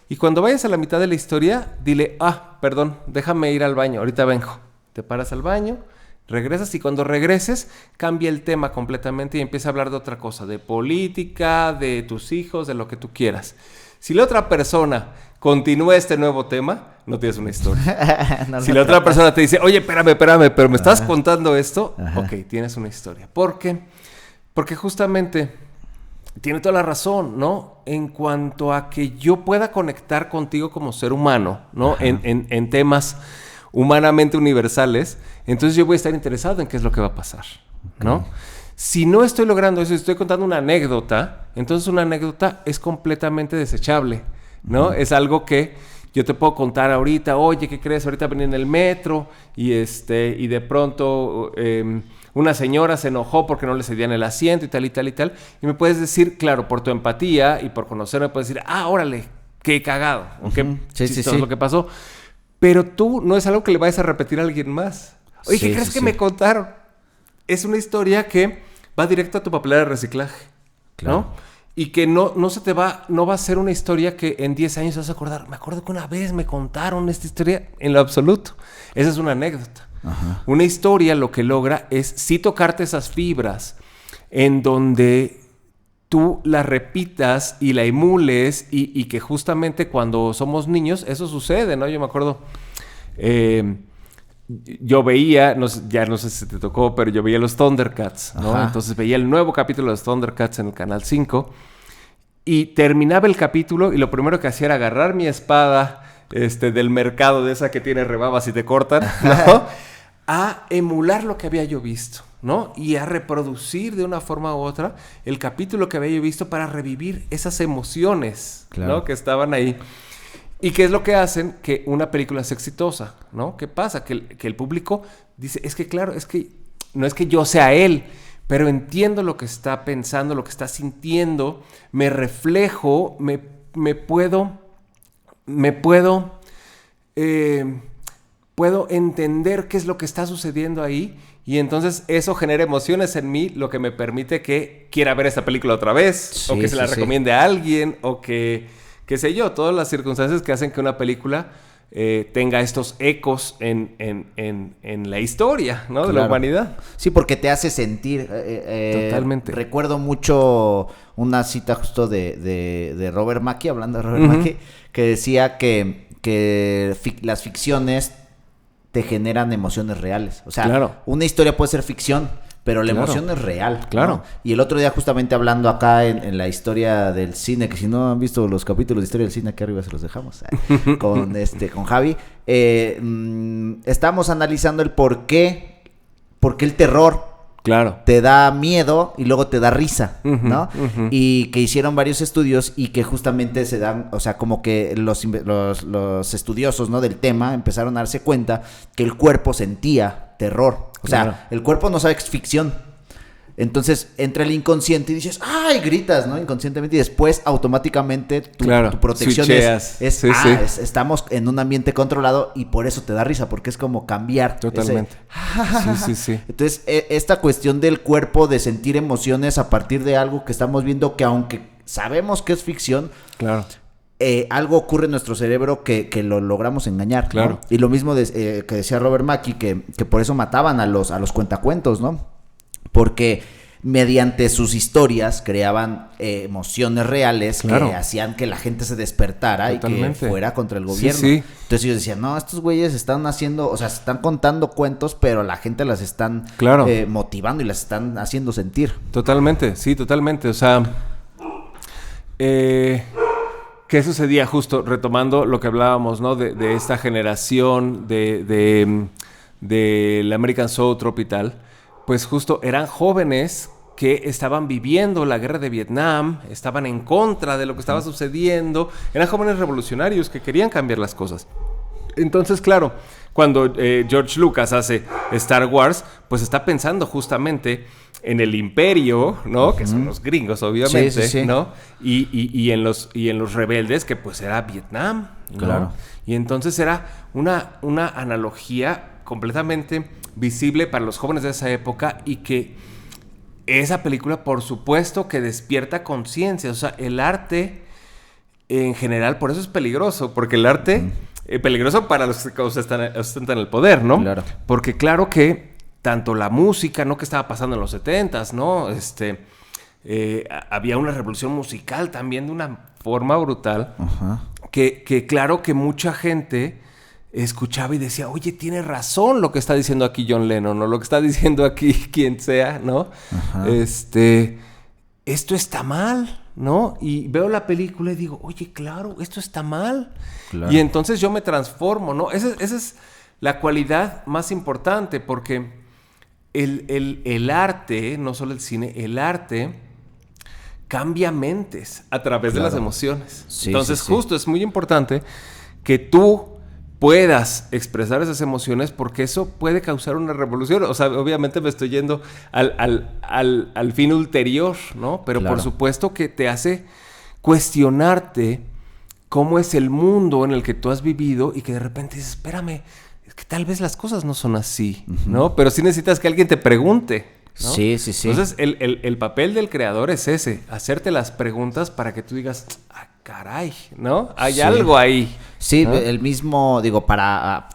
Y cuando vayas a la mitad de la historia, dile, perdón, déjame ir al baño, ahorita vengo. Te paras al baño, regresas y cuando regreses, cambia el tema completamente y empieza a hablar de otra cosa, de política, de tus hijos, de lo que tú quieras. Si la otra persona continúa este nuevo tema, no tienes una historia. Si la otra persona te dice, oye, espérame, pero me estás contando esto, ok, tienes una historia. ¿Por qué? Porque justamente tiene toda la razón, ¿no? En cuanto a que yo pueda conectar contigo como ser humano, ¿no? En temas humanamente universales, entonces yo voy a estar interesado en qué es lo que va a pasar, ¿no? Okay. Si no estoy logrando eso, si estoy contando una anécdota, entonces una anécdota es completamente desechable, ¿no? Es algo que yo te puedo contar ahorita, oye, ¿qué crees? Ahorita venía en el metro y de pronto una señora se enojó porque no le cedían el asiento y tal. Y me puedes decir, claro, por tu empatía y por conocerme, puedes decir, órale, qué cagado, o qué chistoso lo que pasó. Pero tú no es algo que le vayas a repetir a alguien más. Oye, ¿qué crees que me contaron? Es una historia que va directo a tu papelera de reciclaje, ¿no? Y que no va a ser una historia que en 10 años vas a acordar. Me acuerdo que una vez me contaron esta historia en lo absoluto. Esa es una anécdota. Una historia lo que logra es sí tocarte esas fibras en donde tú la repitas y la emules y que justamente cuando somos niños eso sucede, ¿no? Yo me acuerdo, yo veía, ya no sé si te tocó, pero yo veía los Thundercats, ¿no? Entonces veía el nuevo capítulo de los Thundercats en el Canal 5 y terminaba el capítulo y lo primero que hacía era agarrar mi espada del mercado de esa que tiene rebabas y te cortan, ¿no? A emular lo que había yo visto, ¿no? Y a reproducir de una forma u otra el capítulo que había yo visto para revivir esas emociones, ¿no? Que estaban ahí. ¿Y qué es lo que hacen que una película sea exitosa, ¿no? ¿Qué pasa? Que el público dice, es que claro, es que no es que yo sea él, pero entiendo lo que está pensando, lo que está sintiendo, me reflejo, puedo entender qué es lo que está sucediendo ahí y entonces eso genera emociones en mí, lo que me permite que quiera ver esta película otra vez, o que se la recomiende a alguien, o que, qué sé yo, todas las circunstancias que hacen que una película tenga estos ecos en la historia, ¿no? De la humanidad. Sí, porque te hace sentir. Totalmente. Recuerdo mucho una cita justo de Robert Mackie, hablando de Robert Mackie, que decía que las ficciones te generan emociones reales. O sea, una historia puede ser ficción, pero la emoción es real. Claro. ¿No? Y el otro día, justamente hablando acá en la historia del cine, que si no han visto los capítulos de historia del cine, aquí arriba se los dejamos, con Javi, estábamos analizando el por qué el terror te da miedo y luego te da risa, ¿no? Y que hicieron varios estudios y que justamente se dan, o sea, como que los estudiosos, ¿no?, del tema empezaron a darse cuenta que el cuerpo sentía terror. O sea, el cuerpo no sabe que es ficción. Entonces entra el inconsciente y dices, ¡ay! Gritas, ¿no? Inconscientemente. Y después automáticamente tu protección estamos en un ambiente controlado y por eso te da risa, porque es como cambiar. Totalmente. Sí. Entonces, esta cuestión del cuerpo de sentir emociones a partir de algo que estamos viendo, que aunque sabemos que es ficción, algo ocurre en nuestro cerebro que lo logramos engañar, ¿no? Y lo mismo que decía Robert Mackie, que por eso mataban a los cuentacuentos, ¿no? Porque mediante sus historias creaban emociones reales que hacían que la gente se despertara y que fuera contra el gobierno. Entonces ellos decían, no, estos güeyes están haciendo, o sea, se están contando cuentos, pero la gente las están motivando y las están haciendo sentir. Totalmente, sí, totalmente. O sea, ¿qué sucedía? Justo retomando lo que hablábamos, ¿no? De esta generación del American Soul Tropical. Pues justo eran jóvenes que estaban viviendo la guerra de Vietnam, estaban en contra de lo que estaba sucediendo, eran jóvenes revolucionarios que querían cambiar las cosas. Entonces, claro, cuando George Lucas hace Star Wars, pues está pensando justamente en el imperio, ¿no? Que son los gringos, obviamente, ¿no? Y en los rebeldes, que pues era Vietnam, ¿no? Y entonces era una analogía completamente visible para los jóvenes de esa época, y que esa película, por supuesto, que despierta conciencia. O sea, el arte en general, por eso es peligroso, porque el arte peligroso para los que ostentan el poder, ¿no? Claro. Porque claro que tanto la música, ¿no?, que estaba pasando en los 70s, ¿no? Había una revolución musical también de una forma brutal. Que claro que mucha gente escuchaba y decía, oye, tiene razón lo que está diciendo aquí John Lennon, o lo que está diciendo aquí quien sea, ¿no? Esto está mal, ¿no? Y veo la película y digo, oye, claro, esto está mal. Y entonces yo me transformo, ¿no? Esa es la cualidad más importante, porque el arte, no solo el cine, el arte cambia mentes a través de las emociones. Entonces, justo es muy importante que tú puedas expresar esas emociones, porque eso puede causar una revolución. O sea, obviamente me estoy yendo al fin ulterior, ¿no? Pero por supuesto que te hace cuestionarte cómo es el mundo en el que tú has vivido, y que de repente dices, espérame, es que tal vez las cosas no son así, ¿no? Pero sí necesitas que alguien te pregunte, ¿no? Sí. Entonces, el papel del creador es ese, hacerte las preguntas para que tú digas, caray, ¿no? Hay algo ahí. Sí, ¿no? El mismo, digo,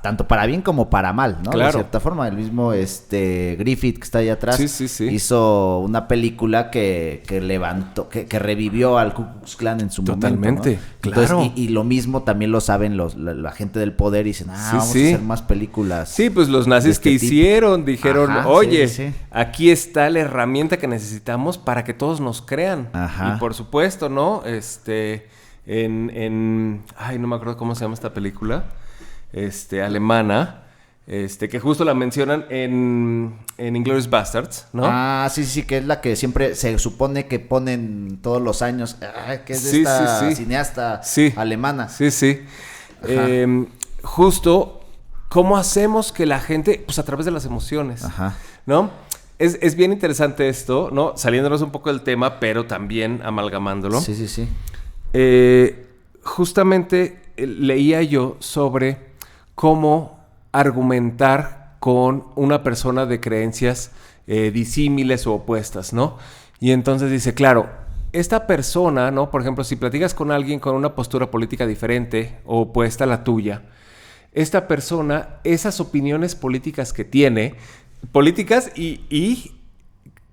tanto para bien como para mal, ¿no? De cierta forma, el mismo Griffith, que está ahí atrás, hizo una película que levantó, que revivió al Ku Klux Klan en su momento, ¿no? Entonces, claro. Y lo mismo también lo saben la gente del poder, y dicen, vamos a hacer más películas. Sí, pues los nazis que hicieron, dijeron, oye, aquí está la herramienta que necesitamos para que todos nos crean. Y por supuesto, ¿no? Ay, no me acuerdo cómo se llama esta película, alemana, que justo la mencionan en Inglourious Basterds, ¿no? Sí, que es la que siempre se supone que ponen todos los años, que es de esta cineasta alemana. Justo, ¿cómo hacemos que la gente, pues a través de las emociones, ¿no? Es bien interesante esto, ¿no? Saliéndonos un poco del tema, pero también amalgamándolo. Sí. Justamente leía yo sobre cómo argumentar con una persona de creencias disímiles o opuestas, ¿no? Y entonces dice, claro, esta persona, ¿no? Por ejemplo, si platicas con alguien con una postura política diferente o opuesta a la tuya, esta persona, esas opiniones políticas que tiene, políticas y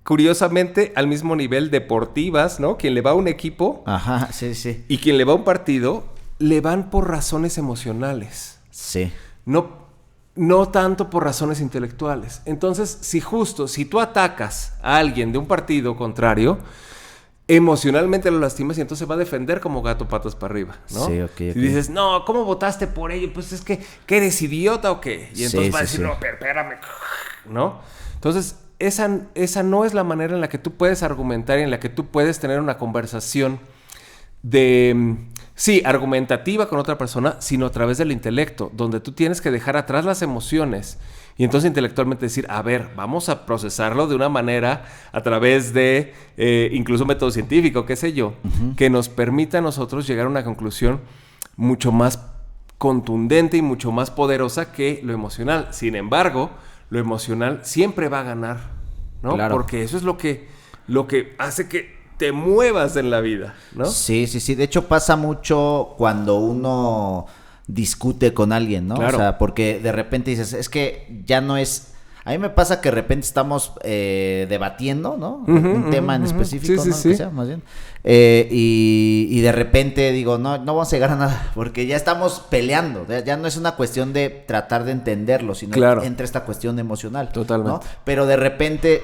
curiosamente al mismo nivel deportivas, ¿no? Quien le va a un equipo Ajá, sí. y quien le va a un partido, le van por razones emocionales. Sí. No tanto por razones intelectuales. Entonces, si tú atacas a alguien de un partido contrario, emocionalmente lo lastimas y entonces va a defender como gato patas para arriba, ¿no? Sí, ok. Y dices, no, ¿cómo votaste por ello? Pues es que eres idiota o qué. Y entonces va a decir, no, pero espérame, ¿no? Entonces, esa no es la manera en la que tú puedes argumentar y en la que tú puedes tener una conversación argumentativa con otra persona, sino a través del intelecto, donde tú tienes que dejar atrás las emociones y entonces intelectualmente decir, a ver, vamos a procesarlo de una manera a través de incluso un método científico, qué sé yo, que nos permita a nosotros llegar a una conclusión mucho más contundente y mucho más poderosa que lo emocional. Sin embargo, lo emocional siempre va a ganar, ¿no? Claro. Porque eso es lo que hace que te muevas en la vida, ¿no? Sí. De hecho, pasa mucho cuando uno discute con alguien, ¿no? Claro. O sea, porque de repente dices, es que ya no es... A mí me pasa que de repente estamos debatiendo, ¿no? Un tema en específico, sí, ¿no? sí. Que sea, más bien. Y de repente digo, no vamos a llegar a nada, porque ya estamos peleando. Ya no es una cuestión de tratar de entenderlo, sino Claro. entra esta cuestión emocional. Totalmente. ¿No? Pero de repente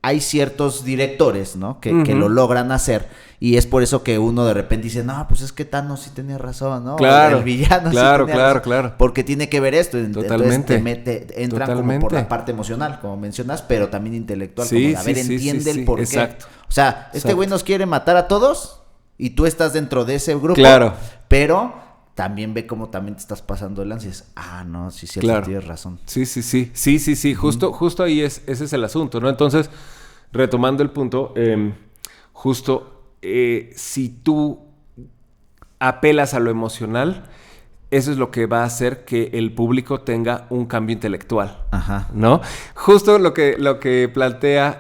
hay ciertos directores, ¿no? Que lo logran hacer. Y es por eso que uno de repente dice, no, pues es que Thanos sí tenía razón, ¿no? Claro. El villano Claro, sí tenía razón. claro. Porque tiene que ver esto. Totalmente. Entonces entran como por la parte emocional, como mencionas, pero también intelectual. Sí, como, a ver, entiende el porqué. Exacto. O sea, este güey nos quiere matar a todos y tú estás dentro de ese grupo. Claro. Pero también ve cómo también te estás pasando el ansias. No, sí, cierto, Claro. tienes razón. Sí. Justo ahí ese es el asunto, ¿no? Entonces, retomando el punto, si tú apelas a lo emocional, eso es lo que va a hacer que el público tenga un cambio intelectual. Ajá. ¿No? Justo lo que plantea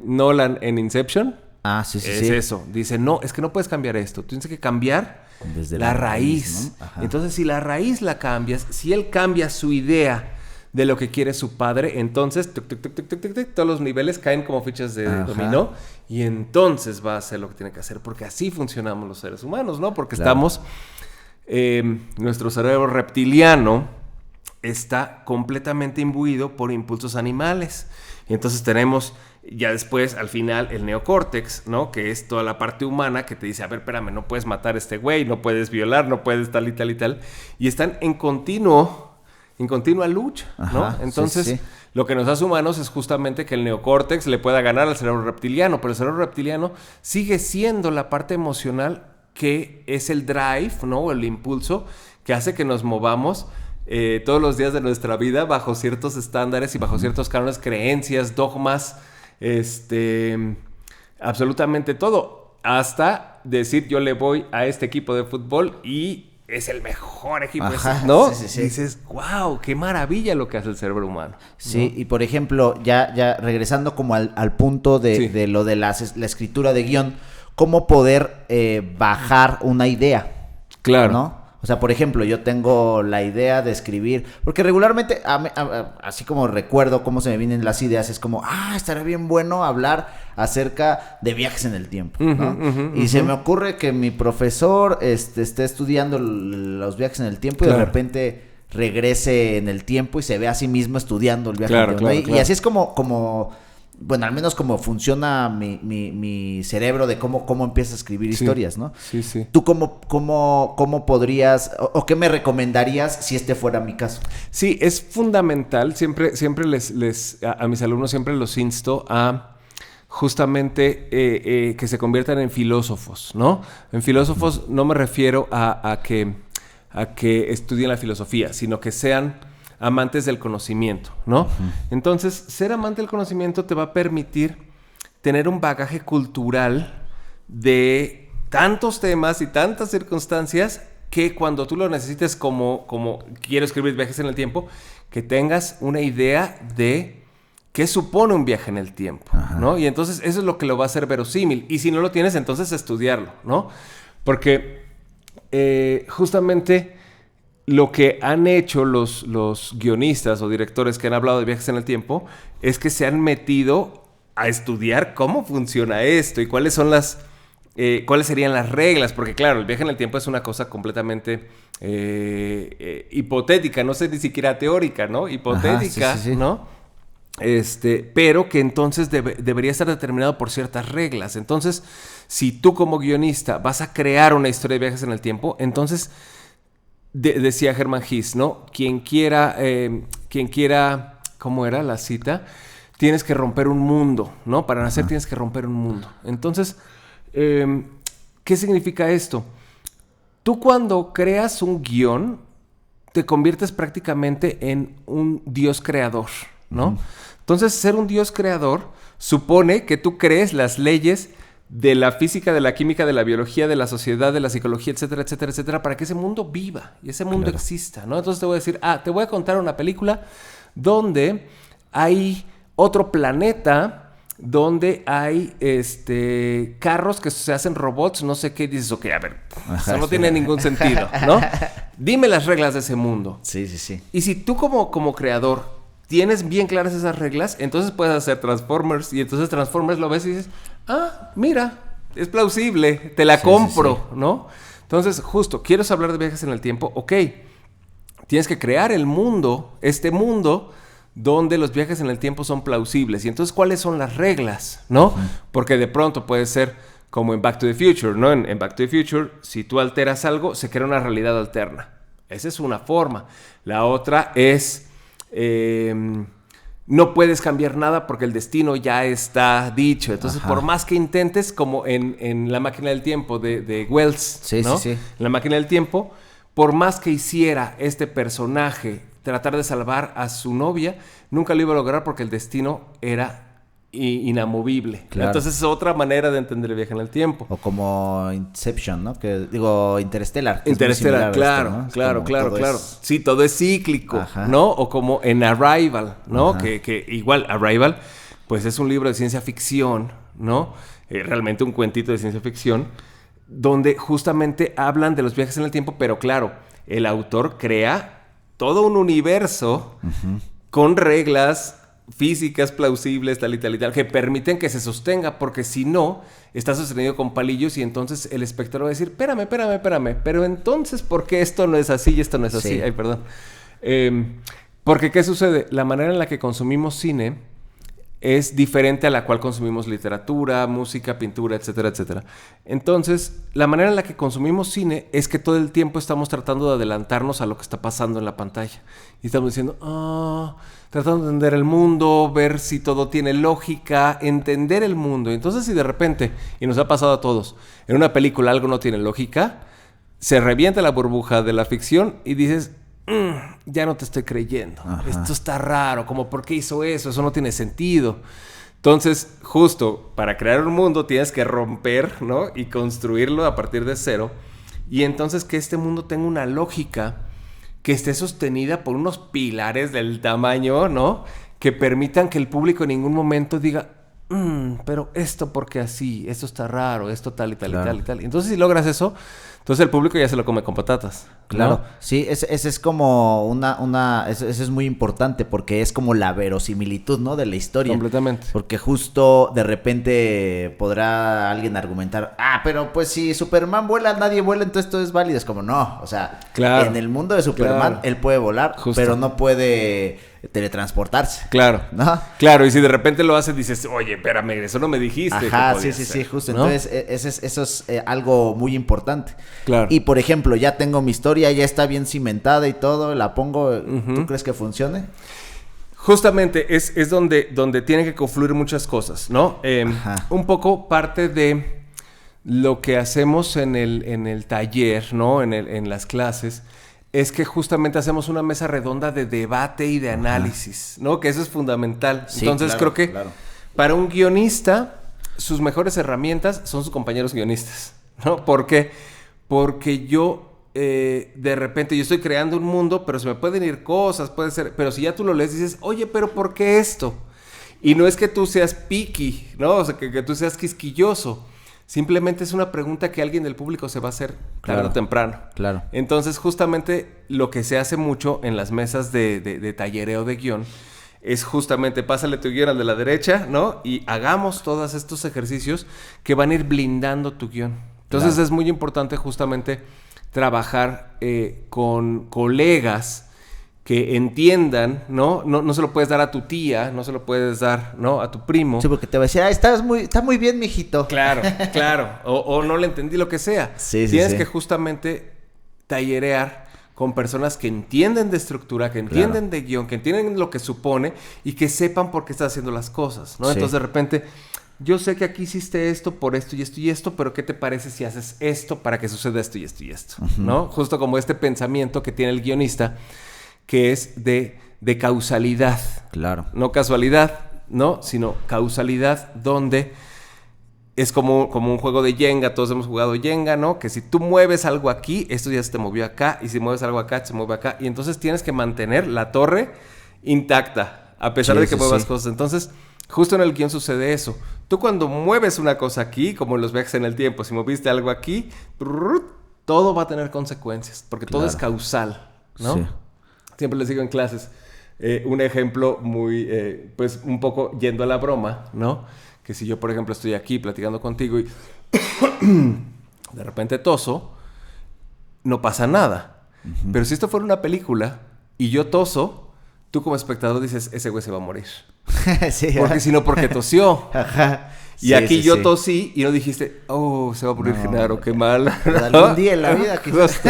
Nolan en Inception. Sí. Es eso. Dice, no, es que no puedes cambiar esto. Tienes que cambiar desde la raíz. ¿no? Ajá. Entonces, si la raíz la cambias, si él cambia su idea de lo que quiere su padre, entonces todos los niveles caen como fichas de dominó y entonces va a hacer lo que tiene que hacer, porque así funcionamos los seres humanos, ¿no? Porque estamos, nuestro cerebro reptiliano está completamente imbuido por impulsos animales. Y entonces tenemos ya después, al final, el neocórtex, ¿no? Que es toda la parte humana que te dice, a ver, espérame, no puedes matar a este güey, no puedes violar, no puedes tal y tal y tal. Y están en continua lucha, ¿no? Ajá, entonces, sí. lo que nos hace humanos es justamente que el neocórtex le pueda ganar al cerebro reptiliano, pero el cerebro reptiliano sigue siendo la parte emocional que es el drive, ¿no? O el impulso que hace que nos movamos todos los días de nuestra vida bajo ciertos estándares y bajo ciertos cánones, creencias, dogmas, absolutamente todo. Hasta decir, yo le voy a este equipo de fútbol y es el mejor equipo, ¿no? Sí. Dices, wow, qué maravilla lo que hace el cerebro humano. Sí, ¿no? y por ejemplo, ya regresando como al punto de lo de la escritura de guión, ¿cómo poder bajar una idea? Claro. ¿No? O sea, por ejemplo, yo tengo la idea de escribir, porque regularmente, así como recuerdo cómo se me vienen las ideas, es como, estaría bien bueno hablar acerca de viajes en el tiempo, ¿no? Y se me ocurre que mi profesor esté estudiando los viajes en el tiempo y de repente regrese en el tiempo y se ve a sí mismo estudiando el viaje en el tiempo. Y así es como bueno, al menos como funciona mi cerebro de cómo empieza a escribir historias, ¿no? Sí. ¿Tú cómo podrías o qué me recomendarías si este fuera mi caso? Sí, es fundamental. Siempre a mis alumnos siempre los insto a justamente que se conviertan en filósofos, ¿no? En filósofos no me refiero a que estudien la filosofía, sino que sean amantes del conocimiento, ¿no? Entonces, ser amante del conocimiento te va a permitir tener un bagaje cultural de tantos temas y tantas circunstancias que cuando tú lo necesites como quiero escribir viajes en el tiempo, que tengas una idea de qué supone un viaje en el tiempo, ¿no? Y entonces eso es lo que lo va a hacer verosímil. Y si no lo tienes, entonces estudiarlo, ¿no? Porque justamente lo que han hecho los guionistas o directores que han hablado de viajes en el tiempo es que se han metido a estudiar cómo funciona esto y cuáles son cuáles serían las reglas, porque claro, el viaje en el tiempo es una cosa completamente hipotética, no sé ni siquiera teórica, ¿no? Hipotética, sí. ¿No? Pero que entonces debería estar determinado por ciertas reglas. Entonces, si tú como guionista vas a crear una historia de viajes en el tiempo, entonces decía Hermann Hesse, ¿no? Quien quiera, ¿cómo era la cita? Tienes que romper un mundo, ¿no? Para nacer tienes que romper un mundo. Entonces, ¿qué significa esto? Tú cuando creas un guión, te conviertes prácticamente en un dios creador, ¿no? Entonces, ser un dios creador supone que tú crees las leyes de la física, de la química, de la biología, de la sociedad, de la psicología, etcétera, etcétera, etcétera, para que ese mundo viva y ese mundo exista, ¿no? Entonces te voy a decir, te voy a contar una película donde hay otro planeta, donde hay carros que se hacen robots, no sé qué, dices, ok, a ver, eso no tiene ningún sentido, ¿no? Dime las reglas de ese mundo. Sí. Y si tú como creador tienes bien claras esas reglas, entonces puedes hacer Transformers y entonces Transformers lo ves y dices, mira, es plausible, te la compro, ¿no? Entonces, justo, ¿quieres hablar de viajes en el tiempo? Ok, tienes que crear el mundo, este mundo donde los viajes en el tiempo son plausibles. Y entonces, ¿cuáles son las reglas, no? Porque de pronto puede ser como en Back to the Future, ¿no? En Back to the Future, si tú alteras algo, se crea una realidad alterna. Esa es una forma. La otra es no puedes cambiar nada porque el destino ya está dicho. Entonces, por más que intentes, como en La máquina del tiempo de Wells, ¿no? En La máquina del tiempo, por más que hiciera este personaje tratar de salvar a su novia, nunca lo iba a lograr porque el destino era inamovible. Claro. Entonces es otra manera de entender el viaje en el tiempo. O como Inception, ¿no? Interstellar. Interstellar, claro, ¿no? claro. Sí, todo es cíclico, ¿no? O como en Arrival, ¿no? Que igual Arrival, pues es un libro de ciencia ficción, ¿no? Realmente un cuentito de ciencia ficción, donde justamente hablan de los viajes en el tiempo, pero claro, el autor crea todo un universo con reglas físicas plausibles, tal y tal, que permiten que se sostenga, porque si no, está sostenido con palillos y entonces el espectador va a decir, espérame, pero entonces, ¿por qué esto no es así y esto no es así? Ay, perdón. Porque, ¿qué sucede? La manera en la que consumimos cine es diferente a la cual consumimos literatura, música, pintura, etcétera, etcétera. Entonces, la manera en la que consumimos cine es que todo el tiempo estamos tratando de adelantarnos a lo que está pasando en la pantalla. Y estamos diciendo, tratando de entender el mundo, ver si todo tiene lógica, entender el mundo. Entonces, si de repente, y nos ha pasado a todos, en una película algo no tiene lógica, se revienta la burbuja de la ficción y dices, ya no te estoy creyendo. Esto está raro, como ¿por qué hizo eso? Eso no tiene sentido. Entonces, justo para crear un mundo tienes que romper, ¿no? Y construirlo a partir de cero. Y entonces que este mundo tenga una lógica que esté sostenida por unos pilares del tamaño, ¿no? Que permitan que el público en ningún momento diga, pero esto porque así, esto está raro, esto tal y tal y tal y tal. Entonces, si logras eso, entonces el público ya se lo come con patatas. Claro, ¿no? Sí, ese es como ese es muy importante porque es como la verosimilitud, ¿no? De la historia. Completamente. Porque justo de repente podrá alguien argumentar, pero pues si Superman vuela, nadie vuela, entonces todo es válido. Es como, no, o sea, en el mundo de Superman él puede volar, pero no puede teletransportarse. Claro, ¿no? Claro, y si de repente lo hace, dices, oye, espérame, eso no me dijiste. Sí, justo. ¿No? Entonces, eso es algo muy importante. Claro. Y, por ejemplo, ya tengo mi historia, ya está bien cimentada y todo, la pongo, ¿tú crees que funcione? Justamente, es donde tienen que confluir muchas cosas, ¿no? Un poco parte de lo que hacemos en el taller, ¿no? En las clases, es que justamente hacemos una mesa redonda de debate y de análisis, ¿no? Que eso es fundamental. Sí, entonces, creo que para un guionista, sus mejores herramientas son sus compañeros guionistas, ¿no? ¿Por qué? Porque yo, de repente, yo estoy creando un mundo, pero se me pueden ir cosas, puede ser... Pero si ya tú lo lees, dices, oye, ¿pero por qué esto? Y no es que tú seas picky, ¿no? O sea, que tú seas quisquilloso, Simplemente es una pregunta que alguien del público se va a hacer tarde o temprano. Claro. Entonces, justamente lo que se hace mucho en las mesas de tallereo de guión es justamente pásale tu guión al de la derecha, ¿no? Y hagamos todos estos ejercicios que van a ir blindando tu guión. Entonces, es muy importante justamente trabajar con colegas que entiendan, ¿no? No se lo puedes dar a tu tía, no se lo puedes dar, ¿no? A tu primo. Sí, porque te va a decir, está muy bien, mijito. Claro. O no le entendí, lo que sea. Tienes que justamente tallerear con personas que entienden de estructura, que entienden de guión, que entienden lo que supone y que sepan por qué estás haciendo las cosas, ¿no? Sí. Entonces, de repente, yo sé que aquí hiciste esto por esto y esto y esto, pero ¿qué te parece si haces esto para que suceda esto y esto y esto? ¿No? Justo como este pensamiento que tiene el guionista, que es de causalidad. Claro. No casualidad, ¿no? Sino causalidad, donde es como un juego de Jenga. Todos hemos jugado Jenga, ¿no? Que si tú mueves algo aquí, esto ya se te movió acá. Y si mueves algo acá, se mueve acá. Y entonces tienes que mantener la torre intacta, a pesar de que muevas cosas. Entonces, justo en el guión sucede eso. Tú cuando mueves una cosa aquí, como en los viajes en el tiempo, si moviste algo aquí, todo va a tener consecuencias. Porque todo es causal, ¿no? Sí. Siempre les digo en clases un ejemplo muy, pues un poco yendo a la broma, ¿no? Que si yo, por ejemplo, estoy aquí platicando contigo y de repente toso, no pasa nada. Pero si esto fuera una película y yo toso, tú como espectador dices, ese güey se va a morir. Sí, porque si no, porque tosió. Ajá. Y sí, aquí yo tosí y no dijiste, oh, se va a morir Genaro, qué mal. Algún día en la vida quizás.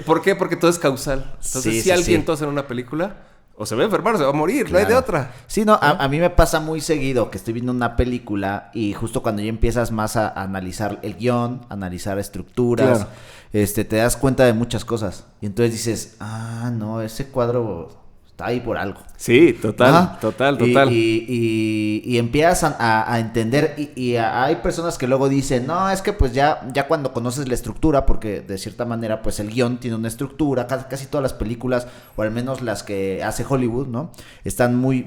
¿Por qué? Porque todo es causal. Entonces, si alguien tose en una película, o se va a enfermar o se va a morir, no hay de otra. Sí, no, a mí me pasa muy seguido que estoy viendo una película y justo cuando ya empiezas más a analizar el guión, analizar estructuras, te das cuenta de muchas cosas. Y entonces dices, no, ese cuadro está ahí por algo. Sí, total. Y empiezas a entender y hay personas que luego dicen, no, es que pues ya cuando conoces la estructura, porque de cierta manera pues el guión tiene una estructura, casi todas las películas, o al menos las que hace Hollywood, ¿no? Están muy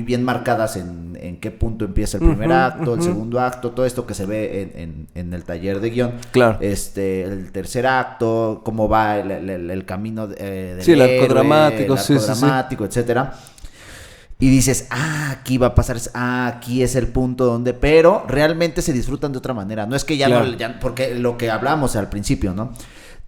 bien marcadas en qué punto empieza el primer acto, el segundo acto, todo esto que se ve en el taller de guión. Claro. El tercer acto, cómo va el camino del el arco dramático, etcétera. Y dices, aquí va a pasar, aquí es el punto donde, pero realmente se disfrutan de otra manera. No es que porque lo que hablamos al principio, ¿no?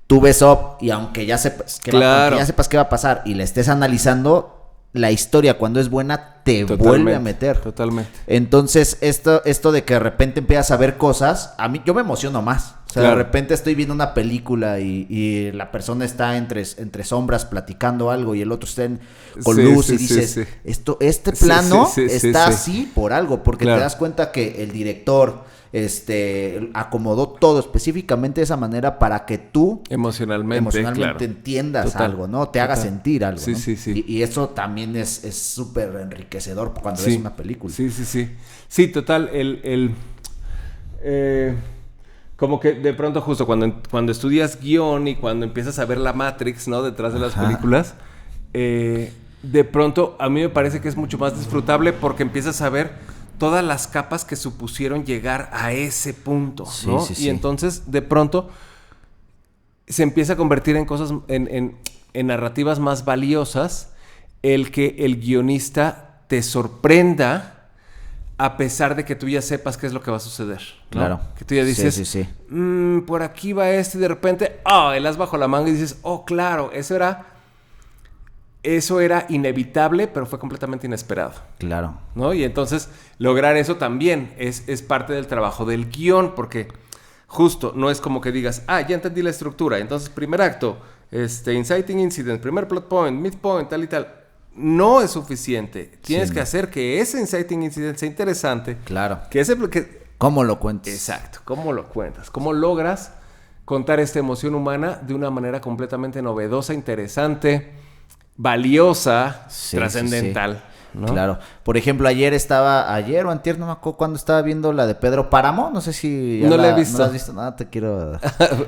Tú ves Up y aunque ya sepas qué va a pasar y le estés analizando, la historia cuando es buena te vuelve a meter. Totalmente. Entonces, esto de que de repente empiezas a ver cosas, a mí yo me emociono más. O sea, de repente estoy viendo una película y la persona está entre sombras platicando algo y el otro está con luz y dices, este plano está así por algo, porque te das cuenta que el director acomodó todo específicamente de esa manera para que tú emocionalmente entiendas algo, ¿no? Te haga sentir algo, ¿no? Sí. Y eso también es súper enriquecedor cuando ves una película. Sí, total. Como que de pronto justo cuando estudias guión y cuando empiezas a ver la Matrix, ¿no? Detrás de las películas, de pronto a mí me parece que es mucho más disfrutable porque empiezas a ver todas las capas que supusieron llegar a ese punto, ¿no? Y entonces de pronto se empieza a convertir en cosas, en narrativas más valiosas, el que el guionista te sorprenda a pesar de que tú ya sepas qué es lo que va a suceder, ¿no? Claro. Que tú ya dices, por aquí va y de repente, el as bajo la manga y dices, claro, eso era inevitable, pero fue completamente inesperado. Claro. ¿No? Y entonces, lograr eso también es parte del trabajo del guión, porque justo no es como que digas, ya entendí la estructura, entonces primer acto, inciting incident, primer plot point, midpoint, tal y tal. No es suficiente. Tienes que hacer que ese inciting incident sea interesante. Claro. ¿Cómo lo cuentas? Exacto. ¿Cómo lo cuentas? ¿Cómo logras contar esta emoción humana de una manera completamente novedosa, interesante, valiosa, trascendental? ¿No? Claro. Por ejemplo, ayer o antier, no me acuerdo cuándo estaba viendo la de Pedro Páramo. No sé si no la he visto. No la has visto. No, te quiero...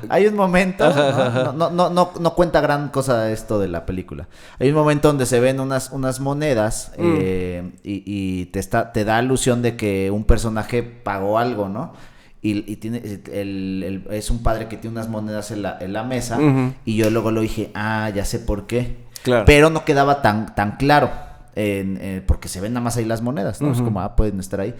Hay un momento, no cuenta gran cosa esto de la película. Hay un momento donde se ven unas monedas y te da alusión de que un personaje pagó algo, ¿no? y tiene es un padre que tiene unas monedas en la mesa, y yo luego lo dije, ya sé por qué. Claro. Pero no quedaba tan claro, porque se ven nada más ahí las monedas, ¿no? Es como, pueden estar ahí.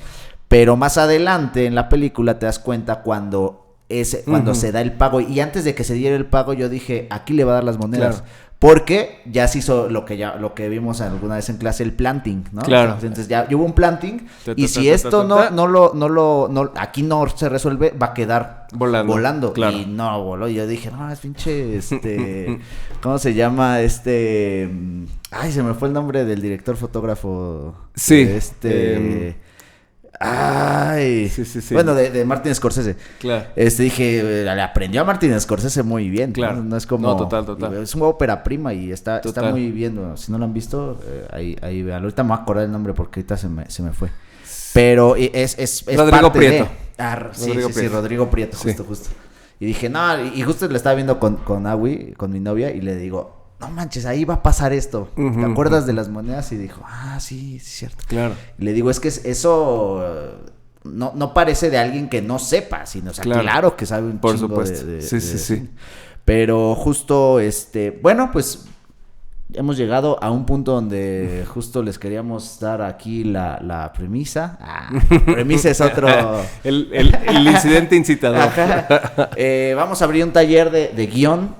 Pero más adelante en la película te das cuenta cuando se da el pago. Y antes de que se diera el pago, yo dije, aquí le va a dar las monedas. Claro. Porque ya se hizo lo que vimos alguna vez en clase, el planting, ¿no? Claro. Entonces ya hubo un planting, y si esto no aquí no se resuelve, va a quedar volando. Claro. Y no voló. Y yo dije, no, es pinche, ¿cómo se llama? Ay, se me fue el nombre del director fotógrafo. Sí. Sí. Bueno, de Martin Scorsese. Claro. Dije, le aprendió a Martin Scorsese muy bien. Claro. No es como... No, total. Es una ópera prima y está muy bien. Bueno, si no lo han visto, ahí vean. Ahorita me voy a acordar el nombre porque ahorita se me fue. Pero es Rodrigo Prieto. Rodrigo Prieto, justo. Y dije, no, y justo le estaba viendo con Awi, con mi novia, y le digo, no manches, ahí va a pasar esto. ¿Te acuerdas de las monedas? Y dijo, sí, es cierto. Claro. Y le digo, es que eso no parece de alguien que no sepa, sino, o sea, claro que sabe un por chingo supuesto. Sí. Pero justo, bueno, pues hemos llegado a un punto donde justo les queríamos dar aquí la premisa. Premisa es otro... el incidente incitador. Vamos a abrir un taller de guión,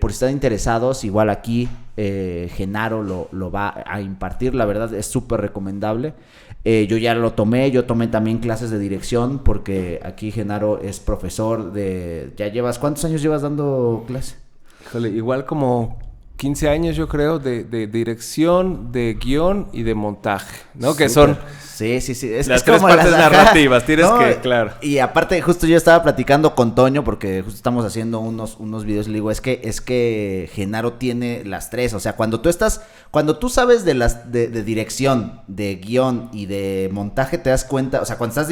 por si están interesados. Igual aquí Genaro lo va a impartir. La verdad es súper recomendable. Yo ya lo tomé. Yo tomé también clases de dirección, porque aquí Genaro es profesor de... ¿Cuántos años llevas dando clase? Híjole, igual como 15 años, yo creo, de dirección, de guión y de montaje, ¿no? Super. Que son... Sí. Las tres partes narrativas, tienes que, claro. Y aparte, justo yo estaba platicando con Toño, porque justo estamos haciendo unos videos, y le digo, es que Genaro tiene las tres. O sea, cuando tú sabes de dirección, de guión y de montaje, te das cuenta, o sea, cuando estás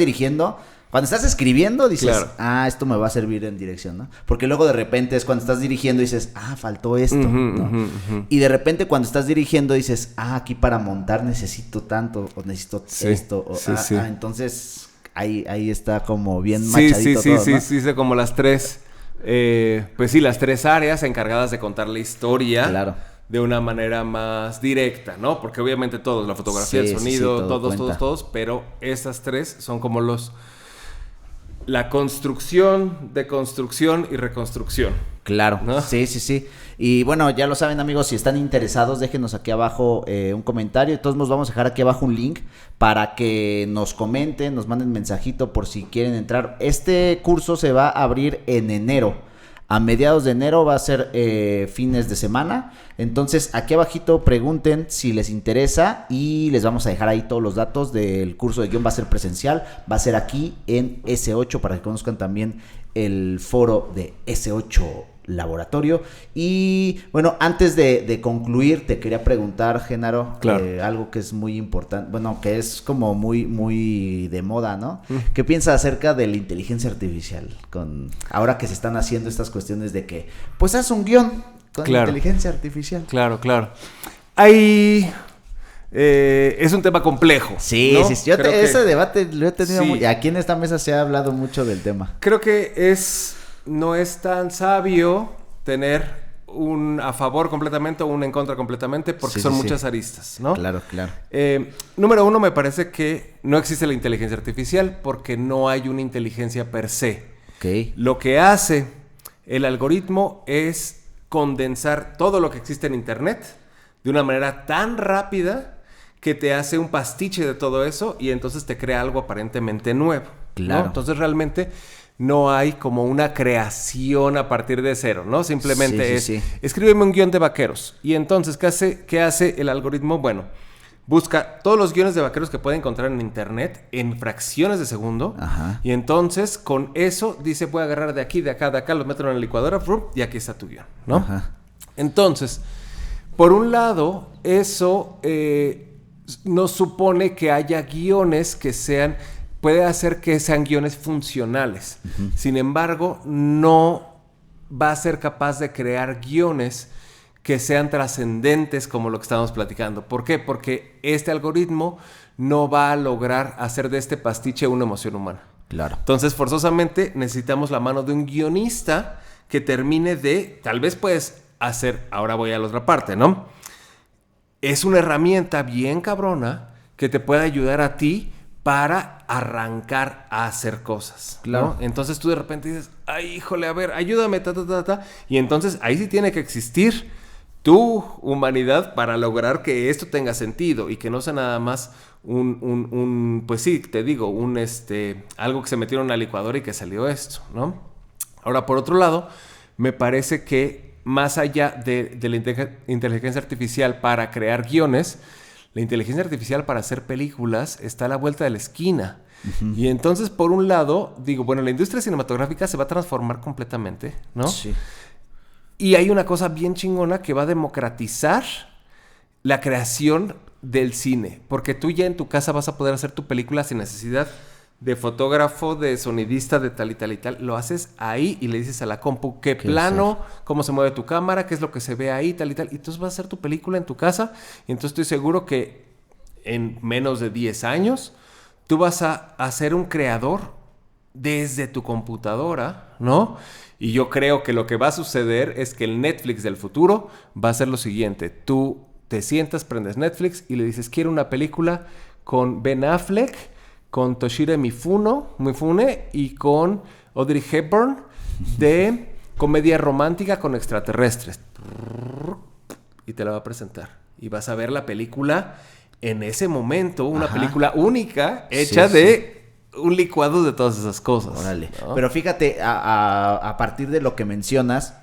escribiendo, dices, claro, esto me va a servir en dirección, ¿no? Porque luego de repente es cuando estás dirigiendo y dices, faltó esto, ¿no? Y de repente cuando estás dirigiendo dices, aquí para montar necesito tanto, o necesito esto, o entonces ahí está como bien machadito todo, ¿no? Sí, como las tres, pues sí, las tres áreas encargadas de contar la historia. Claro. De una manera más directa, ¿no? Porque obviamente todos, la fotografía, el sonido, todos, pero esas tres son como la construcción, deconstrucción y reconstrucción. Claro, ¿no? Sí. Y bueno, ya lo saben, amigos, si están interesados, déjenos aquí abajo un comentario. De todos modos, vamos a dejar aquí abajo un link para que nos comenten, nos manden mensajito por si quieren entrar. Este curso se va a abrir en enero. A mediados de enero va a ser fines de semana. Entonces, aquí abajito pregunten si les interesa y les vamos a dejar ahí todos los datos del curso de guión. Va a ser presencial, va a ser aquí en S8 para que conozcan también el foro de S8 Laboratorio. Y bueno, antes de concluir, te quería preguntar, Genaro, algo que es muy importante, bueno, que es como muy de moda, ¿no? ¿Qué piensas acerca de la inteligencia artificial? Ahora que se están haciendo estas cuestiones de que, pues haz un guión con inteligencia artificial. Claro. Ahí es un tema complejo. Sí, ¿no? Sí. Ese debate lo he tenido muy... Aquí en esta mesa se ha hablado mucho del tema. Creo que no es tan sabio tener un a favor completamente o un en contra completamente, porque son muchas aristas, ¿no? Claro. Número uno, me parece que no existe la inteligencia artificial porque no hay una inteligencia per se. Okay. Lo que hace el algoritmo es condensar todo lo que existe en Internet de una manera tan rápida que te hace un pastiche de todo eso y entonces te crea algo aparentemente nuevo. Claro. ¿no? Entonces realmente no hay como una creación a partir de cero, ¿no? Simplemente escríbeme un guión de vaqueros. Y entonces, ¿qué hace el algoritmo? Bueno, busca todos los guiones de vaqueros que puede encontrar en Internet en fracciones de segundo. Ajá. Y entonces, con eso, dice, voy a agarrar de aquí, de acá, los meto en la licuadora, y aquí está tu guión, ¿no? Ajá. Entonces, por un lado, eso no supone que haya guiones que sean... Puede hacer que sean guiones funcionales. Uh-huh. Sin embargo, no va a ser capaz de crear guiones que sean trascendentes como lo que estamos platicando. ¿Por qué? Porque este algoritmo no va a lograr hacer de este pastiche una emoción humana. Claro. Entonces, forzosamente, necesitamos la mano de un guionista que termine de... Tal vez puedes hacer... Ahora voy a la otra parte, ¿no? Es una herramienta bien cabrona que te puede ayudar a ti para arrancar a hacer cosas, ¿no? Claro. Entonces tú de repente dices, ay, híjole, a ver, ayúdame, y entonces ahí sí tiene que existir tu humanidad para lograr que esto tenga sentido y que no sea nada más pues sí, te digo, algo que se metió en una licuadora y que salió esto, ¿no? Ahora, por otro lado, me parece que más allá de la inteligencia artificial para crear guiones, la inteligencia artificial para hacer películas está a la vuelta de la esquina. Uh-huh. Y entonces, por un lado, digo, bueno, la industria cinematográfica se va a transformar completamente, ¿no? Sí. Y hay una cosa bien chingona que va a democratizar la creación del cine. Porque tú ya en tu casa vas a poder hacer tu película sin necesidad de fotógrafo, de sonidista, de tal y tal y tal. Lo haces ahí y le dices a la compu qué plano, cómo se mueve tu cámara, qué es lo que se ve ahí, tal y tal. Y entonces vas a hacer tu película en tu casa. Y entonces estoy seguro que en menos de 10 años tú vas a ser un creador desde tu computadora, ¿no? Y yo creo que lo que va a suceder es que el Netflix del futuro va a ser lo siguiente. Tú te sientas, prendes Netflix y le dices, quiero una película con Ben Affleck, con Toshiro Mifune y con Audrey Hepburn de comedia romántica con extraterrestres. Y te la va a presentar. Y vas a ver la película en ese momento, una película única hecha de un licuado de todas esas cosas. Órale. ¿No? Pero fíjate, a partir de lo que mencionas,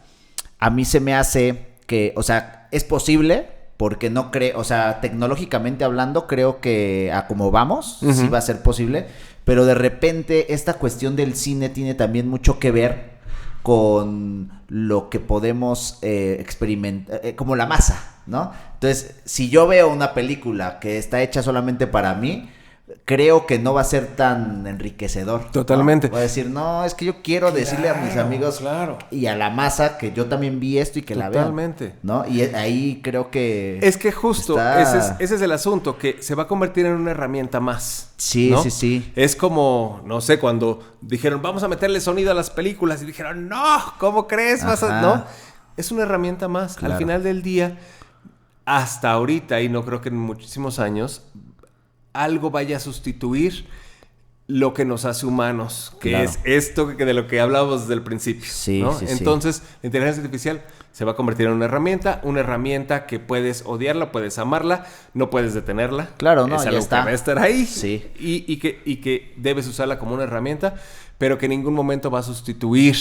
a mí se me hace que, o sea, es posible... Porque no creo, o sea, tecnológicamente hablando, creo que a como vamos, sí va a ser posible. Pero de repente, esta cuestión del cine tiene también mucho que ver con lo que podemos experimentar, como la masa, ¿no? Entonces, si yo veo una película que está hecha solamente para mí, creo que no va a ser tan enriquecedor. Totalmente. ¿no? Voy a decir, no, es que yo quiero decirle a mis amigos y a la masa que yo también vi esto y que la vean. Totalmente. ¿No? Y ahí creo que... Es que justo, ese es el asunto, que se va a convertir en una herramienta más. Sí, ¿no? sí. Es como, no sé, cuando dijeron, vamos a meterle sonido a las películas, y dijeron, no, ¿cómo crees? ¿No? Es una herramienta más. Claro. Al final del día, hasta ahorita, y no creo que en muchísimos años... algo vaya a sustituir lo que nos hace humanos, que es esto de lo que hablábamos desde el principio. Sí, ¿no? sí, entonces, la inteligencia artificial se va a convertir en una herramienta que puedes odiarla, puedes amarla, no puedes detenerla. Claro, no, es ya algo está. que va a estar ahí. Sí. Y que debes usarla como una herramienta, pero que en ningún momento va a sustituir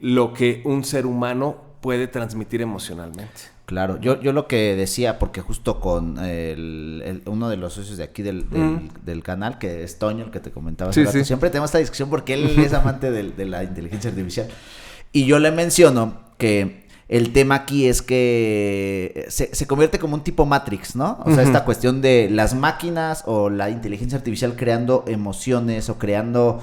lo que un ser humano puede transmitir emocionalmente. Claro, yo lo que decía, porque justo con uno de los socios de aquí del canal, que es Toño, el que te comentaba hace rato, siempre tenemos esta discusión porque él es amante de la inteligencia artificial. Y yo le menciono que el tema aquí es que se convierte como un tipo Matrix, ¿no? O sea, esta cuestión de las máquinas o la inteligencia artificial creando emociones o creando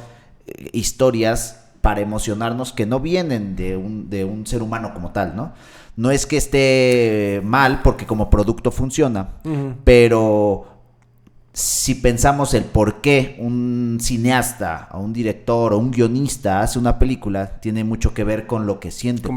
historias para emocionarnos que no vienen de un ser humano como tal, ¿no? No es que esté mal porque como producto funciona, pero si pensamos el por qué un cineasta o un director o un guionista hace una película, tiene mucho que ver con lo que siente,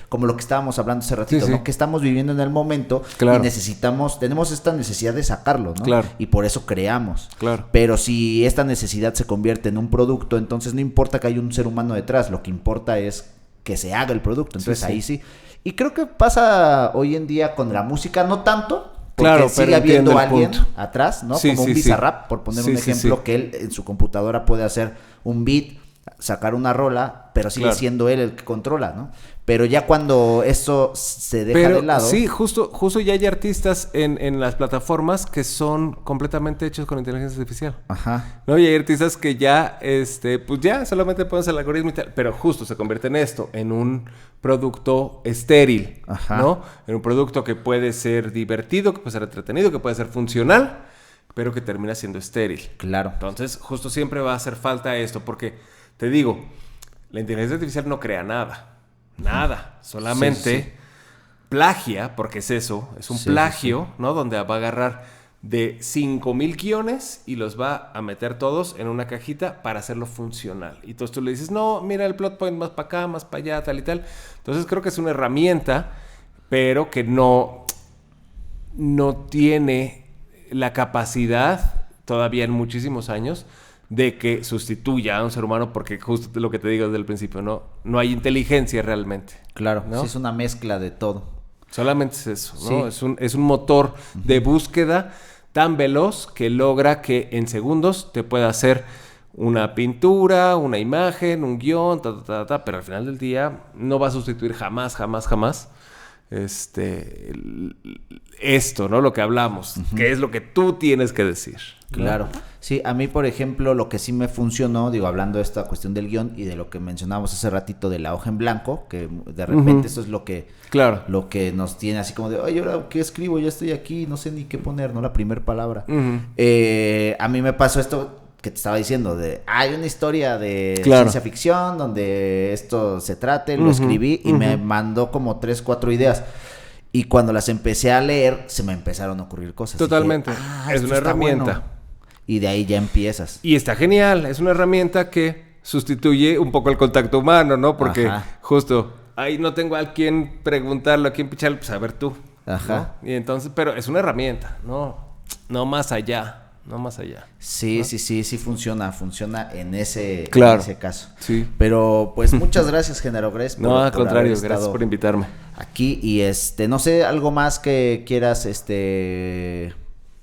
como lo que estábamos hablando hace ratito, ¿no? Que estamos viviendo en el momento y tenemos esta necesidad de sacarlo, ¿no? Claro. Y por eso creamos. Claro. Pero si esta necesidad se convierte en un producto, entonces no importa que haya un ser humano detrás, lo que importa es que se haga el producto. Entonces ahí sí. Y creo que pasa hoy en día con la música, no tanto, porque sigue habiendo alguien atrás, ¿no? Como un Bizarrap, por poner un ejemplo, que él en su computadora puede hacer un beat, sacar una rola, pero sigue siendo él el que controla, ¿no? Pero ya cuando eso se deja de lado... Sí, justo ya hay artistas en las plataformas que son completamente hechos con inteligencia artificial. Ajá. ¿No? Y hay artistas que ya, pues ya solamente pones el algoritmo y tal, pero justo se convierte en esto, en un producto estéril, ¿no? En un producto que puede ser divertido, que puede ser entretenido, que puede ser funcional, pero que termina siendo estéril. Claro. Entonces, justo siempre va a hacer falta esto, porque, te digo, la inteligencia artificial no crea nada. Nada, solamente plagia, porque es eso, es un plagio, ¿no? Donde va a agarrar de 5,000 guiones y los va a meter todos en una cajita para hacerlo funcional. Y entonces tú le dices, no, mira el plot point más para acá, más para allá, tal y tal. Entonces creo que es una herramienta, pero que no tiene la capacidad, todavía en muchísimos años, de que sustituya a un ser humano, porque justo lo que te digo desde el principio, no hay inteligencia realmente. Claro, ¿no? Sí, es una mezcla de todo. Solamente es eso, ¿no? Sí. Es un motor de búsqueda tan veloz que logra que en segundos te pueda hacer una pintura, una imagen, un guión, pero al final del día no va a sustituir jamás esto, ¿no? Lo que hablamos, que es lo que tú tienes que decir, ¿no? Claro. Sí, a mí, por ejemplo, lo que sí me funcionó, digo, hablando de esta cuestión del guión y de lo que mencionábamos hace ratito de la hoja en blanco, que de repente eso es lo que nos tiene así como de, oye, ¿ahora qué escribo? Ya estoy aquí, no sé ni qué poner, ¿no? La primera palabra. A mí me pasó esto que te estaba diciendo, hay una historia de ciencia ficción donde esto se trate, lo escribí y me mandó como 3, 4 ideas. Y cuando las empecé a leer, se me empezaron a ocurrir cosas. Totalmente. Es una herramienta. Bueno. Y de ahí ya empiezas. Y está genial. Es una herramienta que sustituye un poco el contacto humano, ¿no? Porque justo ahí no tengo a quien preguntarlo, a quien picharle, pues a ver tú. Ajá. ¿no? Y entonces, pero es una herramienta, no más allá. No más allá. Sí, ¿no? sí funciona en ese caso. Sí. Pero pues muchas gracias, Genaro Gres. No, al contrario, gracias por invitarme. Aquí y no sé, algo más que quieras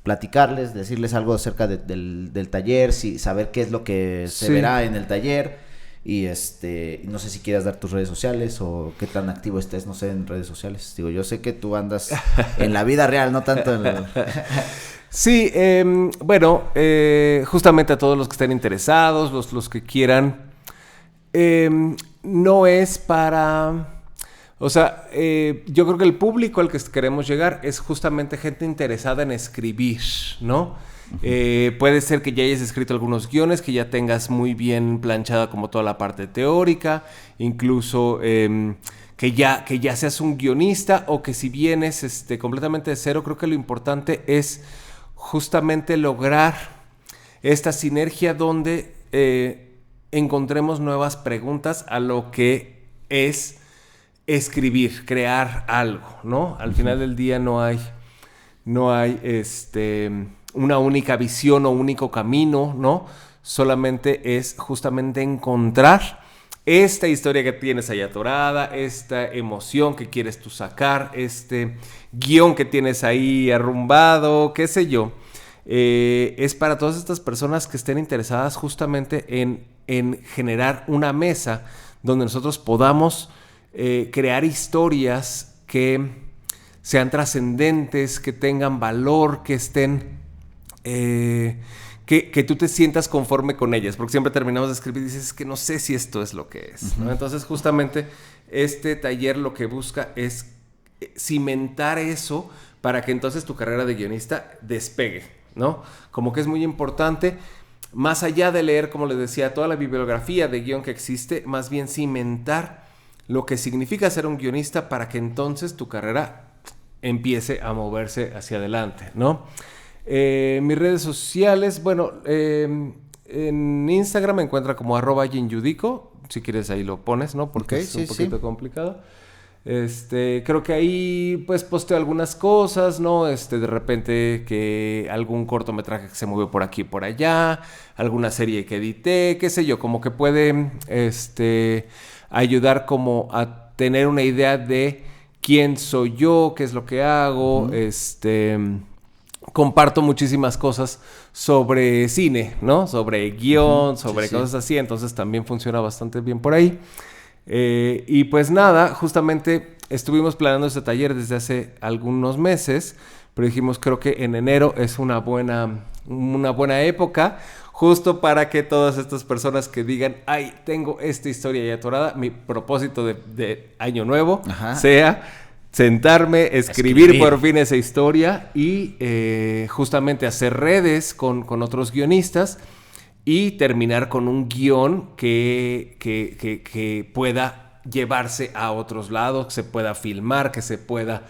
platicarles, decirles algo acerca del taller, saber qué es lo que se verá en el taller y no sé si quieras dar tus redes sociales o qué tan activo estés, no sé, en redes sociales. Digo, yo sé que tú andas en la vida real, no tanto en Sí, bueno, justamente a todos los que estén interesados, los que quieran, no es para... O sea, yo creo que el público al que queremos llegar es justamente gente interesada en escribir, ¿no? Puede ser que ya hayas escrito algunos guiones, que ya tengas muy bien planchada como toda la parte teórica, incluso que ya seas un guionista o que si vienes completamente de cero, creo que lo importante es justamente lograr esta sinergia donde encontremos nuevas preguntas a lo que es escribir, crear algo, ¿no? Al final del día no hay una única visión o único camino, ¿no? Solamente es justamente encontrar esta historia que tienes ahí atorada, esta emoción que quieres tú sacar, este guión que tienes ahí arrumbado, qué sé yo. Es para todas estas personas que estén interesadas justamente en generar una mesa donde nosotros podamos crear historias que sean trascendentes, que tengan valor, que estén... Que tú te sientas conforme con ellas, porque siempre terminamos de escribir y dices, es que no sé si esto es lo que es, ¿no? Entonces justamente este taller lo que busca es cimentar eso para que entonces tu carrera de guionista despegue, ¿no? Como que es muy importante, más allá de leer, como les decía, toda la bibliografía de guión que existe, más bien cimentar lo que significa ser un guionista para que entonces tu carrera empiece a moverse hacia adelante, ¿no? Mis redes sociales, bueno, en Instagram me encuentra como @YinYudico, si quieres ahí lo pones, ¿no? Porque es un poquito complicado. Creo que ahí pues posteo algunas cosas, ¿no? De repente que algún cortometraje que se movió por aquí y por allá, alguna serie que edité, qué sé yo, como que puede ayudar como a tener una idea de quién soy yo, qué es lo que hago, comparto muchísimas cosas sobre cine, ¿no? Sobre guión, sobre cosas así, entonces también funciona bastante bien por ahí. Y pues nada, justamente estuvimos planeando este taller desde hace algunos meses, pero dijimos creo que en enero es una buena época, justo para que todas estas personas que digan, ay, tengo esta historia ya atorada, mi propósito de año nuevo sea sentarme, escribir por fin esa historia y justamente hacer redes con otros guionistas y terminar con un guión que pueda llevarse a otros lados, que se pueda filmar, que se pueda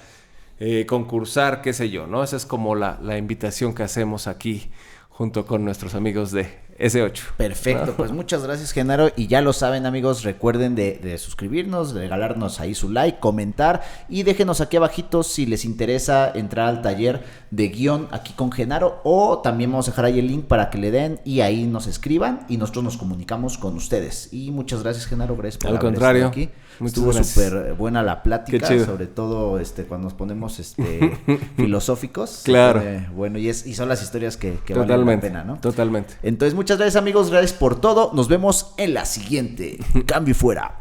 concursar, qué sé yo, ¿no? Esa es como la invitación que hacemos aquí junto con nuestros amigos de S8. Perfecto, ¿no? pues muchas gracias, Genaro. Y ya lo saben, amigos, recuerden de suscribirnos, de regalarnos ahí su like, comentar y déjenos aquí abajito si les interesa entrar al taller de guión aquí con Genaro, o también vamos a dejar ahí el link para que le den y ahí nos escriban y nosotros nos comunicamos con ustedes. Y muchas gracias, Genaro, gracias por Al contrario, aquí. muchas Estuvo gracias. súper buena la plática, sobre todo cuando nos ponemos filosóficos. Claro. Bueno, y son las historias que valen la pena, ¿no? Totalmente. Entonces, muchas gracias, amigos, gracias por todo. Nos vemos en la siguiente. Cambio y fuera.